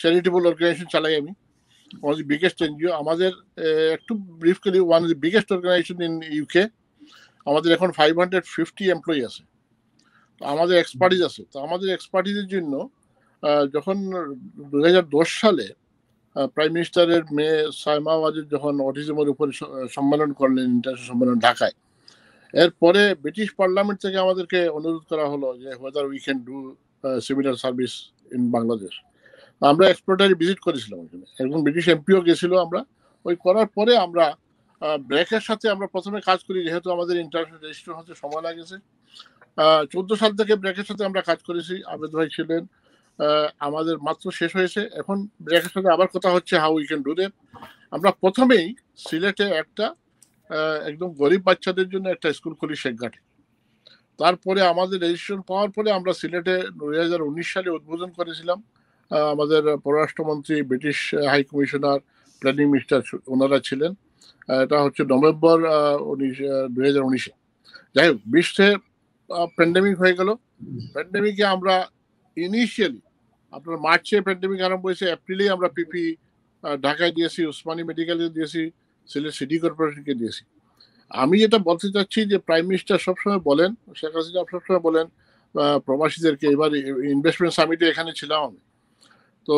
চ্যারিটেবল অর্গানাইজেশন চালাই আমি। One of the biggest NGO আমাদের, একটু ব্রিফ করি, one of the biggest organisation in UK. আমাদের এখন 550 এমপ্লয়ি আছে, আমাদের এক্সপার্টিজ আছে। তো আমাদের এক্সপার্টিজের জন্য যখন 2010 সালে প্রাইম মিনিস্টারের মেয়ে সাইমা ওয়াজেদ যখন অটিজমের উপরে সম্মেলন করলেন, ইন্টারন্যাশনাল সম্মেলন ঢাকায়, এরপরে ব্রিটিশ পার্লামেন্ট থেকে আমাদেরকে অনুরোধ করা হলো যে whether we can do similar service in Bangladesh. আমরা এক্সপ্লোরেটরি ভিজিট করেছিলাম ওখানে, একজন ব্রিটিশ এমপিও গেছিল। আমরা ওই করার পরে আমরা ব্র্যাকের সাথে আমরা প্রথমে কাজ করি, যেহেতু আমাদের ইন্টারন্যাশনাল রেজিস্ট্রেশন হতে সময় লাগেছে। 14 সাল থেকে ব্র্যাকের সাথে আমরা কাজ করেছি, আবেদ ভাই ছিলেন। আমাদের মাত্র শেষ হয়েছে, এখন ব্র্যাকের সাথে আবার কথা হচ্ছে how we can do that. আমরা প্রথমেই সিলেটে একটা একদম গরিব বাচ্চাদের জন্য একটা স্কুল খুলি শেখঘাটে। তারপরে আমাদের রেজিস্ট্রেশন পাওয়ার পরে আমরা সিলেটে 2019 সালে উদ্বোধন করেছিলাম। আমাদের পররাষ্ট্রমন্ত্রী, British high commissioner, planning minister ওনারা ছিলেন। এটা হচ্ছে নভেম্বর 2019-এ। যাই হোক, 20-এ প্যান্ডেমিক হয়ে গেল। প্যান্ডেমিকে আমরা ইনিশিয়ালি আপনার মার্চে প্যান্ডেমিক আরম্ভ হয়েছে, এপ্রিলেই আমরা পিপি ঢাকায় দিয়েছি, উসমানী মেডিকেলে দিয়েছি, সিলেট সিটি কর্পোরেশনকে দিয়েছি। আমি যেটা বলতে চাচ্ছি যে প্রাইম মিনিস্টার সবসময় বলেন, শেখ হাসিনা সবসময় বলেন প্রবাসীদেরকে, এবার ইনভেস্টমেন্ট সামিটে এখানে ছিলাম আমি, তো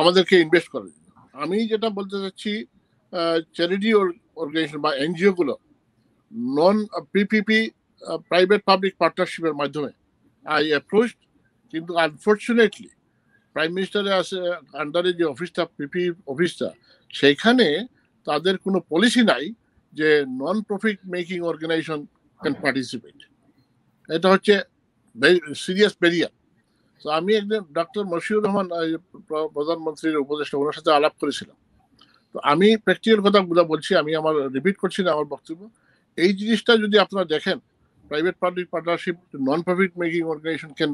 আমাদেরকে ইনভেস্ট করার জন্য। আমি যেটা বলতে চাচ্ছি, চ্যারিটি অর্গানাইজেশন বা এনজিও গুলো নন পিপিপি প্রাইভেট পাবলিক পার্টনারশিপের মাধ্যমে আই অ্যাপ্রোচড, কিন্তু আনফর্চুনেটলি প্রাইম মিনিস্টারের আছে আন্ডারে যে অফিসটা, পিপি অফিসটা, সেইখানে তাদের কোনো পলিসি নাই যে non profit making organisation can participate. এটা হচ্ছে সিরিয়াস ব্যারিয়ার। তো আমি একদিন ডক্টর মশিউর রহমান, প্রধানমন্ত্রীর উপদেষ্টা, ওনার সাথে আলাপ করেছিলাম। তো আমি প্র্যাকটিক্যাল কথা বলছি, আমি আমার রিপিট করছি না আমার বক্তব্য। এই জিনিসটা যদি আপনারা দেখেন, private public partnership, non profit making organisation can,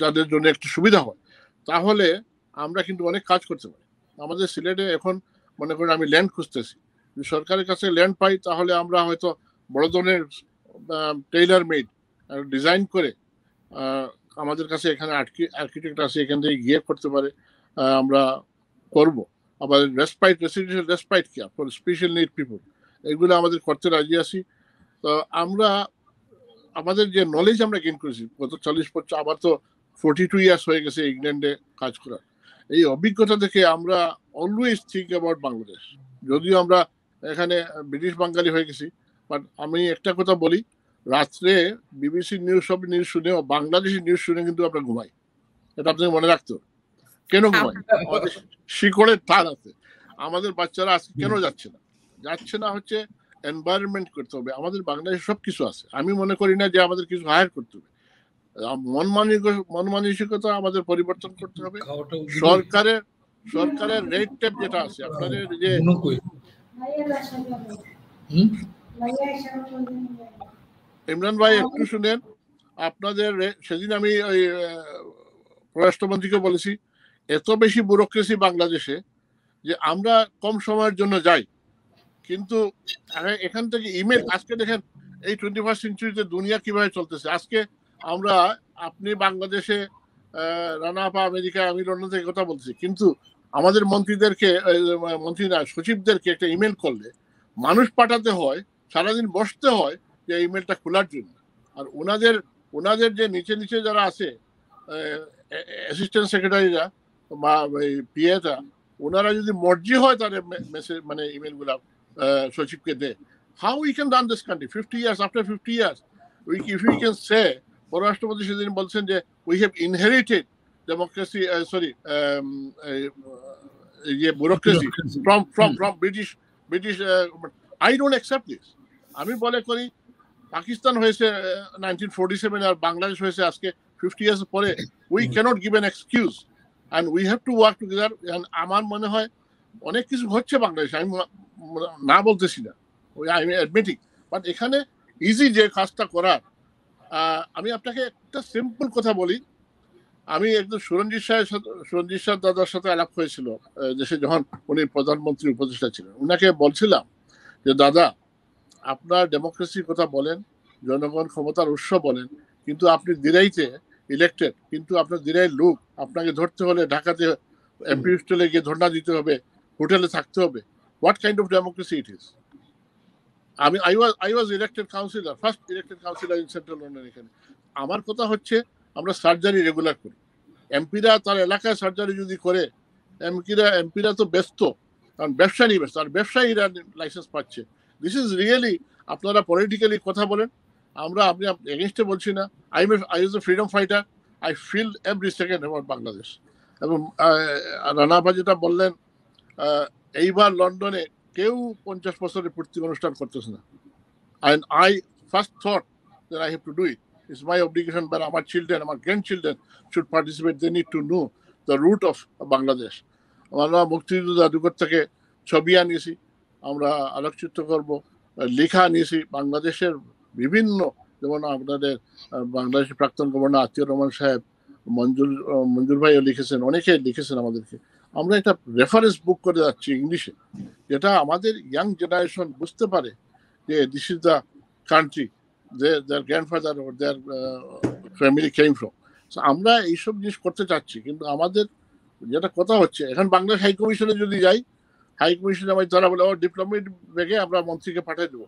যাদের জন্য একটু সুবিধা হয়, তাহলে আমরা কিন্তু অনেক কাজ করতে পারি। আমাদের সিলেটে এখন মনে করেন আমি ল্যান্ড খুঁজতেছি, যদি সরকারের কাছে ল্যান্ড পাই তাহলে আমরা হয়তো বড় ধরনের টেইলার মেড ডিজাইন করে আমাদের কাছে এখানে আর্কিটেক্ট আছে, এখান থেকে গিয়ে করতে পারে, আমরা করব। আবার respite, residential respite care for special need people, এগুলো আমাদের করতে রাজি আছি। তো আমরা আমাদের যে নলেজ আমরা গেইন করেছি গত 40-50, আবার তো 42 ইয়ার্স হয়ে গেছে ইংল্যান্ডে কাজ করা, এই অভিজ্ঞতা থেকে আমরা অলওয়েজ থিঙ্ক অ্যাবাউট বাংলাদেশ। যদিও আমরা এখানে ব্রিটিশ বাঙালি হয়ে গেছি, বাট আমি একটা কথা বলি, রাত্রে বিবিসি নিউজ, সব নিউজ শুনেও বাংলাদেশি নিউজ শুনে কিন্তু আমরা ঘুমাই। এটা আপনাকে মনে রাখতে হবে। কেন ঘুমাই? আমাদের শিকড়ের টান আছে। আমাদের বাচ্চারা আজকে কেন যাচ্ছে না হচ্ছে এনভায়রনমেন্ট করতে হবে। আমাদের বাংলাদেশে সব কিছু আছে। আমি মনে করি না যে আমাদের কিছু হায়ার করতে হবে। মন মানসিকতা আমাদের পরিবর্তন করতে হবে। সরকারের রেড টেপ যেটা আছে, আপনাদের যে ইমরান ভাই একটু শুনেন, আপনাদের সেদিন আমি ওই পররাষ্ট্রমন্ত্রীকে বলেছি, এত বেশি ব্যুরোক্রেসি বাংলাদেশে যে আমরা কম সময়ের জন্য যাই, কিন্তু এখান থেকে ইমেল, আজকে দেখেন এই 21st সেঞ্চুরিতে দুনিয়া কিভাবে চলতেছে। আজকে আপনি বাংলাদেশে রানা আপা আমেরিকা, আমি লন্ডন থেকে কথা বলছি, কিন্তু আমাদের মন্ত্রীদেরকে, মন্ত্রী না সচিবদেরকে একটা ইমেল করলে মানুষ পাঠাতে হয়, সারাদিন বসতে হয় যে ইমেলটা খোলার জন্য। আর ওনাদের যে নিচে নিচে যারা আছে অ্যাসিস্ট্যান্ট সেক্রেটারিরা বা পিএটা, ওনারা যদি মর্জি হয় তাহলে মেসেজ মানে ইমেল গুলা সচিবকে দেয়। How we can run this country 50 years, after 50 years if we can say, পররাষ্ট্রমন্ত্রী সেদিন বলছেন যে we have inherited democracy, sorry bureaucracy from British I don't accept this. আমি বলে করি পাকিস্তান হয়েছে 1947 আর বাংলাদেশ হয়েছে আজকে 50 years পরে। We can't give an excuse and we have to work together. and আমার মনে হয় অনেক কিছু হচ্ছে বাংলাদেশে, আমি না বলতেছি না, আই এম অ্যাডমিটিং, বাট এখানে ইজি যে কাজটা করার, আমি আপনাকে একটা সিম্পল কথা বলি। আমি একদম সুরঞ্জিত শাহ দাদার সাথে আলাপ হয়েছিল দেশে যখন উনি প্রধানমন্ত্রী উপদেষ্টা ছিলেন। উনাকে বলছিলাম যে দাদা, আপনার ডেমোক্রেসির কথা বলেন, জনগণ ক্ষমতার উৎস বলেন, কিন্তু আপনি দিরাইতে ইলেক্টেড, কিন্তু আপনার দিরাই লোক, আপনাকে ধরতে হলে ঢাকাতে এমপি হোস্টেলে গিয়ে ধর্ণা দিতে হবে, হোটেলে থাকতে হবে। What kind of democracy it is? I was elected councillor, first elected councillor in Central London এখানে। আমার কথা হচ্ছে আমরা সার্জারি রেগুলার করি, এমপিরা তার এলাকায় সার্জারি যদি করে, এমপিরা তো ব্যস্ত, কারণ ব্যবসা নিয়ে ব্যস্ত, আর ব্যবসায়ীরা লাইসেন্স পাচ্ছে। দিস ইজ রিয়েলি, আপনারা পলিটিক্যালি কথা বলেন, আপনি এগেনস্টে বলছি না। I is a freedom fighter, I feel every second about Bangladesh. এবং রানাভা যেটা বললেন, এইবার লন্ডনে কেউ 50 বছরের পূর্তি অনুষ্ঠান করতেছে না। and I first thought that I have to do it. It's my obligation, but our children, our grandchildren should participate. They need to know the root of Bangladesh. আমরা মুক্তিযুদ্ধ জাদুঘর থেকে ছবি আনিয়েছি, আমরা আলোকচিত্র করব, লেখা আনিয়েছি বাংলাদেশের বিভিন্ন, যেমন আপনাদের বাংলাদেশের প্রাক্তন গভর্নর আতিউর রহমান সাহেব, মঞ্জুর ভাইও লিখেছেন, অনেকে লিখেছেন আমাদেরকে। আমরা একটা রেফারেন্স বুক করে যাচ্ছি ইংলিশে, যেটা আমাদের ইয়াং জেনারেশন বুঝতে পারে যে this is the country their grandfather or their family came from. So আমরা এইসব জিনিস করতে চাচ্ছি, কিন্তু আমাদের যেটা কথা হচ্ছে, এখন বাংলাদেশ হাই কমিশনে যদি যাই, হাই কমিশনে আমার যারা বলে ডিপ্লোমেটিক ব্যাগে আমরা মন্ত্রীকে পাঠিয়ে দেবো।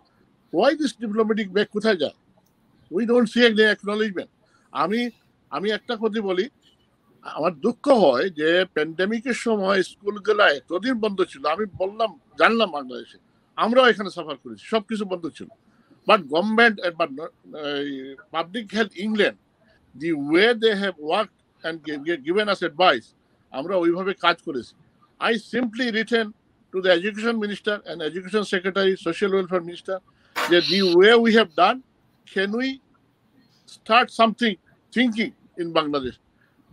ওয়াই দিস ডিপ্লোমেটিক ব্যাগ কোথায় যায়? We don't see any acknowledgement. আমি একটা কথা বলি, আমার দুঃখ হয় যে প্যান্ডেমিকের সময় স্কুলগুলো এতদিন বন্ধ ছিল, আমি জানলাম বাংলাদেশে, আমরাও এখানে সাফার করেছি, সবকিছু বন্ধ ছিল, but government but public health England, the way they have work and given us advice, আমরা ওইভাবে কাজ করেছি। I simply written to the education minister and education secretary, social welfare minister, যে the way we have done, can we start something thinking in Bangladesh?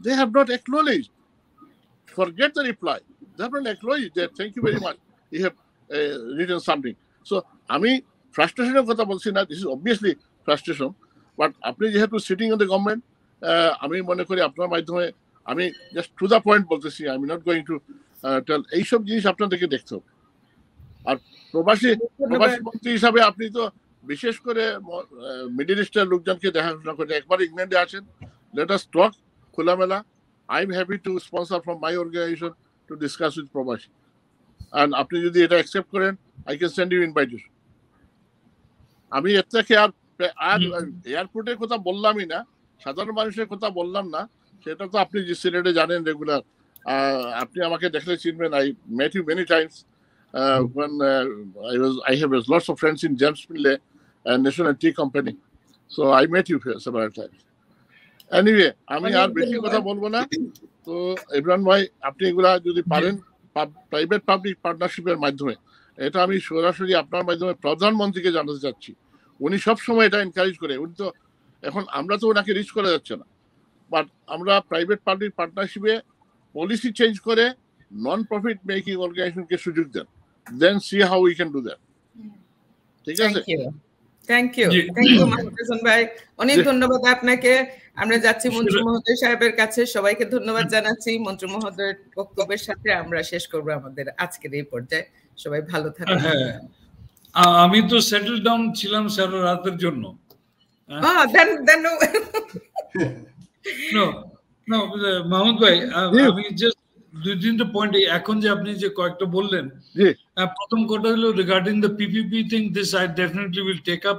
They have not acknowledged. Forget the reply. They have not acknowledged that. Thank you very much. You have written something. So, আমি ফ্রাস্ট্রেশনের কথা বলছি না, this is obviously frustration, but আপনি যেহেতু sitting on the government, আমি মনে করি আপনার মাধ্যমে আমি জাস্ট টু দ্য পয়েন্ট বলতেছি, I am not going to tell, এইসব জিনিস আপনাদেরকে দেখতে হবে। আর প্রবাসী মন্ত্রী হিসাবে আপনি তো বিশেষ করে মিডল ইস্টের লোকজনকে দেখাশোনা করে, একবার ইংল্যান্ডে আসেন, লেট আস টক খোলামেলা। I am happy to sponsor from my organization to discuss with প্রবাসী, অ্যান্ড আপনি যদি এটা অ্যাকসেপ্ট করেন, I can send you invitation. আমি এর থেকে আর এয়ারপোর্টের কথা বললামই না, সাধারণ মানুষের কথা বললাম না, সেটা তো আপনি যে সিলেটে জানেন রেগুলার, আপনি আমাকে দেখলে চিনবেন। I met you many times when I have lots of friends in James Mill and National Tea Company, so I met you here several times. Anyway, আমি আর বেশি কথা বলবো না। তো ইমরান ভাই, আপনি এগুলা যদি পারেন প্রাইভেট পাবলিক পার্টনারশিপের মাধ্যমে, এটা আমি সরাসরি আপনার মাধ্যমে প্রধানমন্ত্রীকে জানাতে চাচ্ছি। উনি সবসময় এটা এনকারেজ করে, উনি তো এখন, আমরা তো ওনাকে রিচ করা যাচ্ছে না, বাট আমরা প্রাইভেট পাবলিক পার্টনারশিপে পলিসি চেঞ্জ করে নন প্রফিট মেকিং অর্গানাইজেশনকে সুযোগ দেন, then see how we can do that. ঠিক আছে? থ্যাংক ইউ মাহমুদ হাসান ভাই, অনেক ধন্যবাদ আপনাকে। আমরা যাচ্ছি মন্ত্রী মহোদয় সাহেবের কাছে, সবাইকে ধন্যবাদ জানাচ্ছি। মন্ত্রী মহোদয়ের বক্তব্যের সাথে আমরা শেষ করব আমাদের আজকের এই পর্যায়ে। সবাই ভালো থাকুন। আমি তো সেটেল ডাউন ছিলাম সারা রাতের জন্য। No, মাহমুদ ভাই, আমি জাস্ট দুই তিনটা পয়েন্ট এখন যে আপনি যে কয়েকটা বললেন, প্রথম কথা হলো regarding the PPP thing, this I definitely will take up,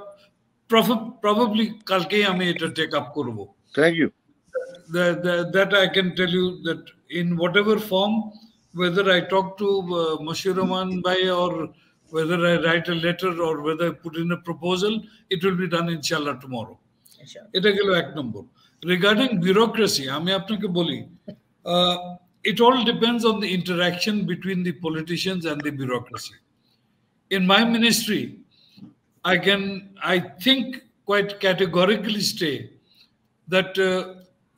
probably কালকেই আমি এটা টেক আপ করব। Thank you. That I can tell you that in whatever form, whether I talk to Mashur Rahman Bhai or whether I write a letter or whether I put in a proposal, it will be done inshallah tomorrow. এটা গেল এক নম্বর। Regarding bureaucracy, আমি আপনাকে বলি, it all depends on the interaction between the politicians and the bureaucracy. In my ministry, I think quite categorically say that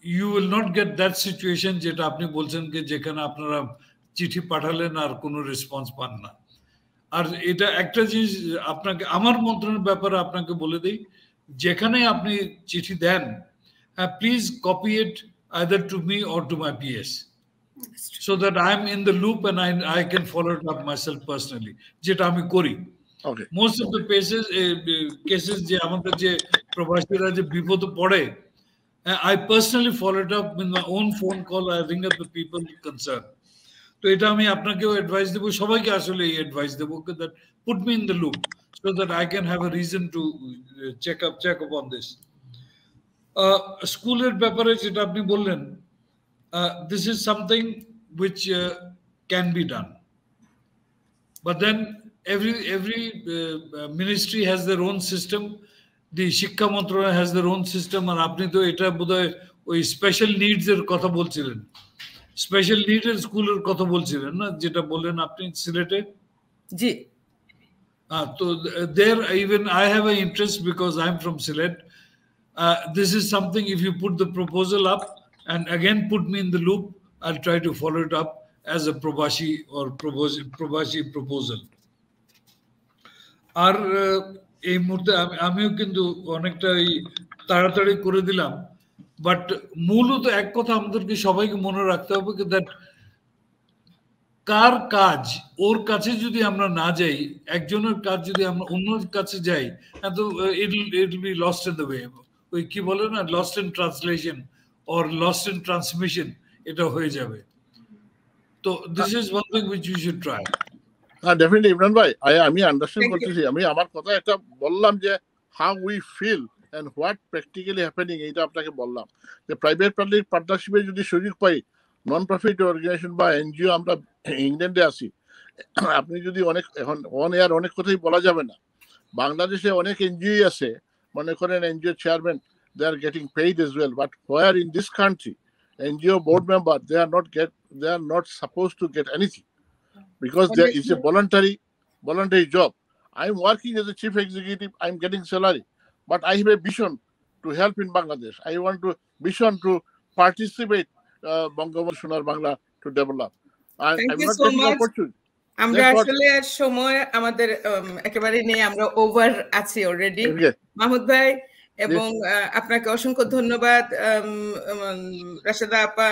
you will not get that situation যেটা আপনি বলছেন যে যেখানে আপনারা চিঠি পাঠালেন আর কোনো রেসপন্স পান না। আর এটা একটা জিনিস আপনাকে আমার মন্ত্রণের ব্যাপারে আপনাকে বলে দিই, যেখানে আপনি চিঠি দেন, please copy it either to me or to my PS, so that I am in the loop and I can follow it up myself personally, যেটা আমি করি। Most of the cases যে আমাদের যে প্রবাসীরা যে বিপদে পড়ে, I personally follow it up with my own phone call. I ring up the people concerned. তো এটা আমি আপনাকেও অ্যাডভাইস দেবো, সবাইকে আসলে এই অ্যাডভাইস দেবো, that put me in the loop so that I can have a reason to check up on this. স্কুলের ব্যাপারে যেটা আপনি বললেন, this is something which can be done, but then every ministry has their own system. The শিক্ষা মন্ত্রণালয় has their own system, আর আপনি তো এটা বোধহয় ওই স্পেশাল নিডস এর কথা বলছিলেন, স্পেশাল নিডস এর স্কুলের কথা বলছিলেন না, যেটা বললেন আপনি সিলেটে? জি। তো there even I have an interest because I'm from Silet. This is something, if you put the proposal up and again put me in the loop, I'll try to follow it up as a Probashi or Probashi proposal. আর এই মুহূর্তে আমিও কিন্তু অনেকটা তাড়াতাড়ি করে দিলাম, but মূলত এক কথা আমাদেরকে সবাইকে মনে রাখতে হবে, দ্যাট কার কাজ ওর কাছে যদি আমরা না যাই, একজনের কাজ যদি আমরা অন্যর কাছে যাই, তো it will be lost in the way. ওই কি বলে না, lost in translation or lost in transmission, এটা হয়ে যাবে। তো this is one thing which you should try. Definitely Imran ভাই, আমি আন্ডারস্ট্যান্ড করতেছি। আমি আমার কথা একটা বললাম যে how we feel and what practically happening, এইটা আপনাকে বললাম যে প্রাইভেট পাবলিক পার্টনারশিপে যদি সুযোগ পাই, নন প্রফিট অর্গানাইজেশন বা এনজিও, আমরা ইংল্যান্ডে আছি, আপনি যদি এখন অন এয়ার অনেক কথাই বলা যাবে না, বাংলাদেশে অনেক এনজিও আছে, মনে করেন NGO chairman, they are getting paid as well, but where in this country NGO board member they are not supposed to get anything because there is a voluntary job. I'm working as a chief executive, I'm getting salary, but I have a vision to help in Bangladesh. I want to vision to participate Bangladesh Sonar Bangla to develop. I'm not taking opportunity. আমরা আসলে সময় আমাদের একেবারে নেই, আমরা over আছি already. Mahmud ভাই এবং আপনাকে অসংখ্য ধন্যবাদ, রাশেদা আপা,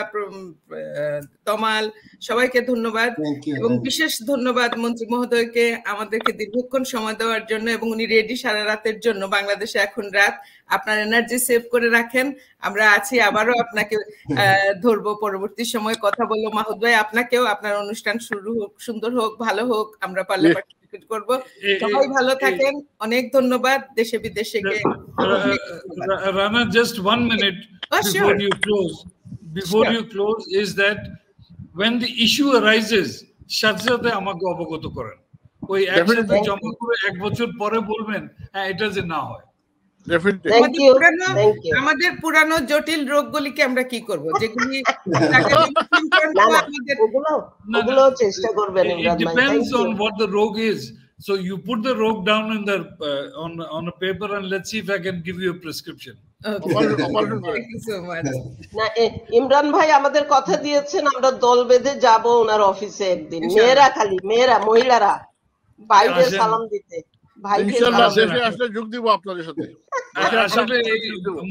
তমাল, সবাইকে ধন্যবাদ, এবং বিশেষ ধন্যবাদ মন্ত্রী মহোদয়কে আমাদেরকে দীর্ঘক্ষণ সময় দেওয়ার জন্য, এবং উনি রেডি সারা রাতের জন্য। বাংলাদেশে এখন রাত, আপনার এনার্জি সেভ করে রাখেন, আমরা আছি, আবারও আপনাকে ধরবো পরবর্তী সময় কথা বলবো। মাহমুদ ভাই, আপনাকেও আপনার অনুষ্ঠান শুরু হোক, সুন্দর হোক, ভালো হোক, আমরা পারলে পার্টিসিপেট করব। সবাই ভালো থাকেন, অনেক ধন্যবাদ দেশে বিদেশে। Rana, just 1 minute before you close is that when the issue arises, সাথে সাথে আমাকে অবগত করেন, ওই একসাথে জমা করে 1 বছর পরে বলবেন হ্যাঁ এটা যে না হয়। আমাদের পুরানো জটিল রোগগুলিকে আমরা কি করব, যেগুলি চেষ্টা করবেন। It depends on what the rog is. So you put the rog down in the on a paper and let's see if I can give you a prescription. Thank you so much. না, ইমরান ভাই আমাদের কথা দিয়েছেন, আমরা দল বেঁধে যাব ওনার অফিসে একদিন, মেয়েরা, খালি মেয়েরা, মহিলারা ভাইদের সালাম দিতে। আসলে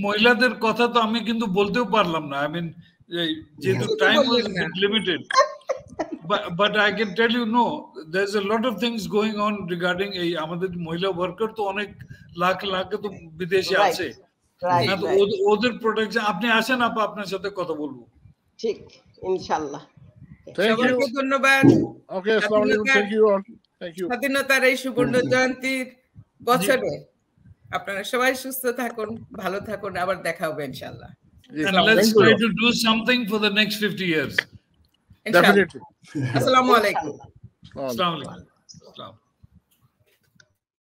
মহিলাদের কথা তো আমি কিন্তু বলতেও পারলাম না, I mean যেহেতু time was limited, but I can tell you, no, there's a lot of things going on regarding এই আমাদের মহিলা ওয়ার্কার তো অনেক লাখ লাখ তো বিদেশে আছে, ওদের প্রোটেকশন। আপনি আসেন আপা, আপনার সাথে কথা বলবো। ঠিক, ইনশাআল্লাহ। সবাইকে ধন্যবাদ। ওকে, আসসালামু আলাইকুম, thank you all, thank you. স্বাধীনতার এই সুবর্ণ জয়ন্তীর বছরে আপনারা সবাই সুস্থ থাকুন, ভালো থাকুন, আবার দেখা হবে ইনশাআল্লাহ। And let's try to do something for the next 50 years. Definitely. Assalamu alaikum. Assalamu alaikum.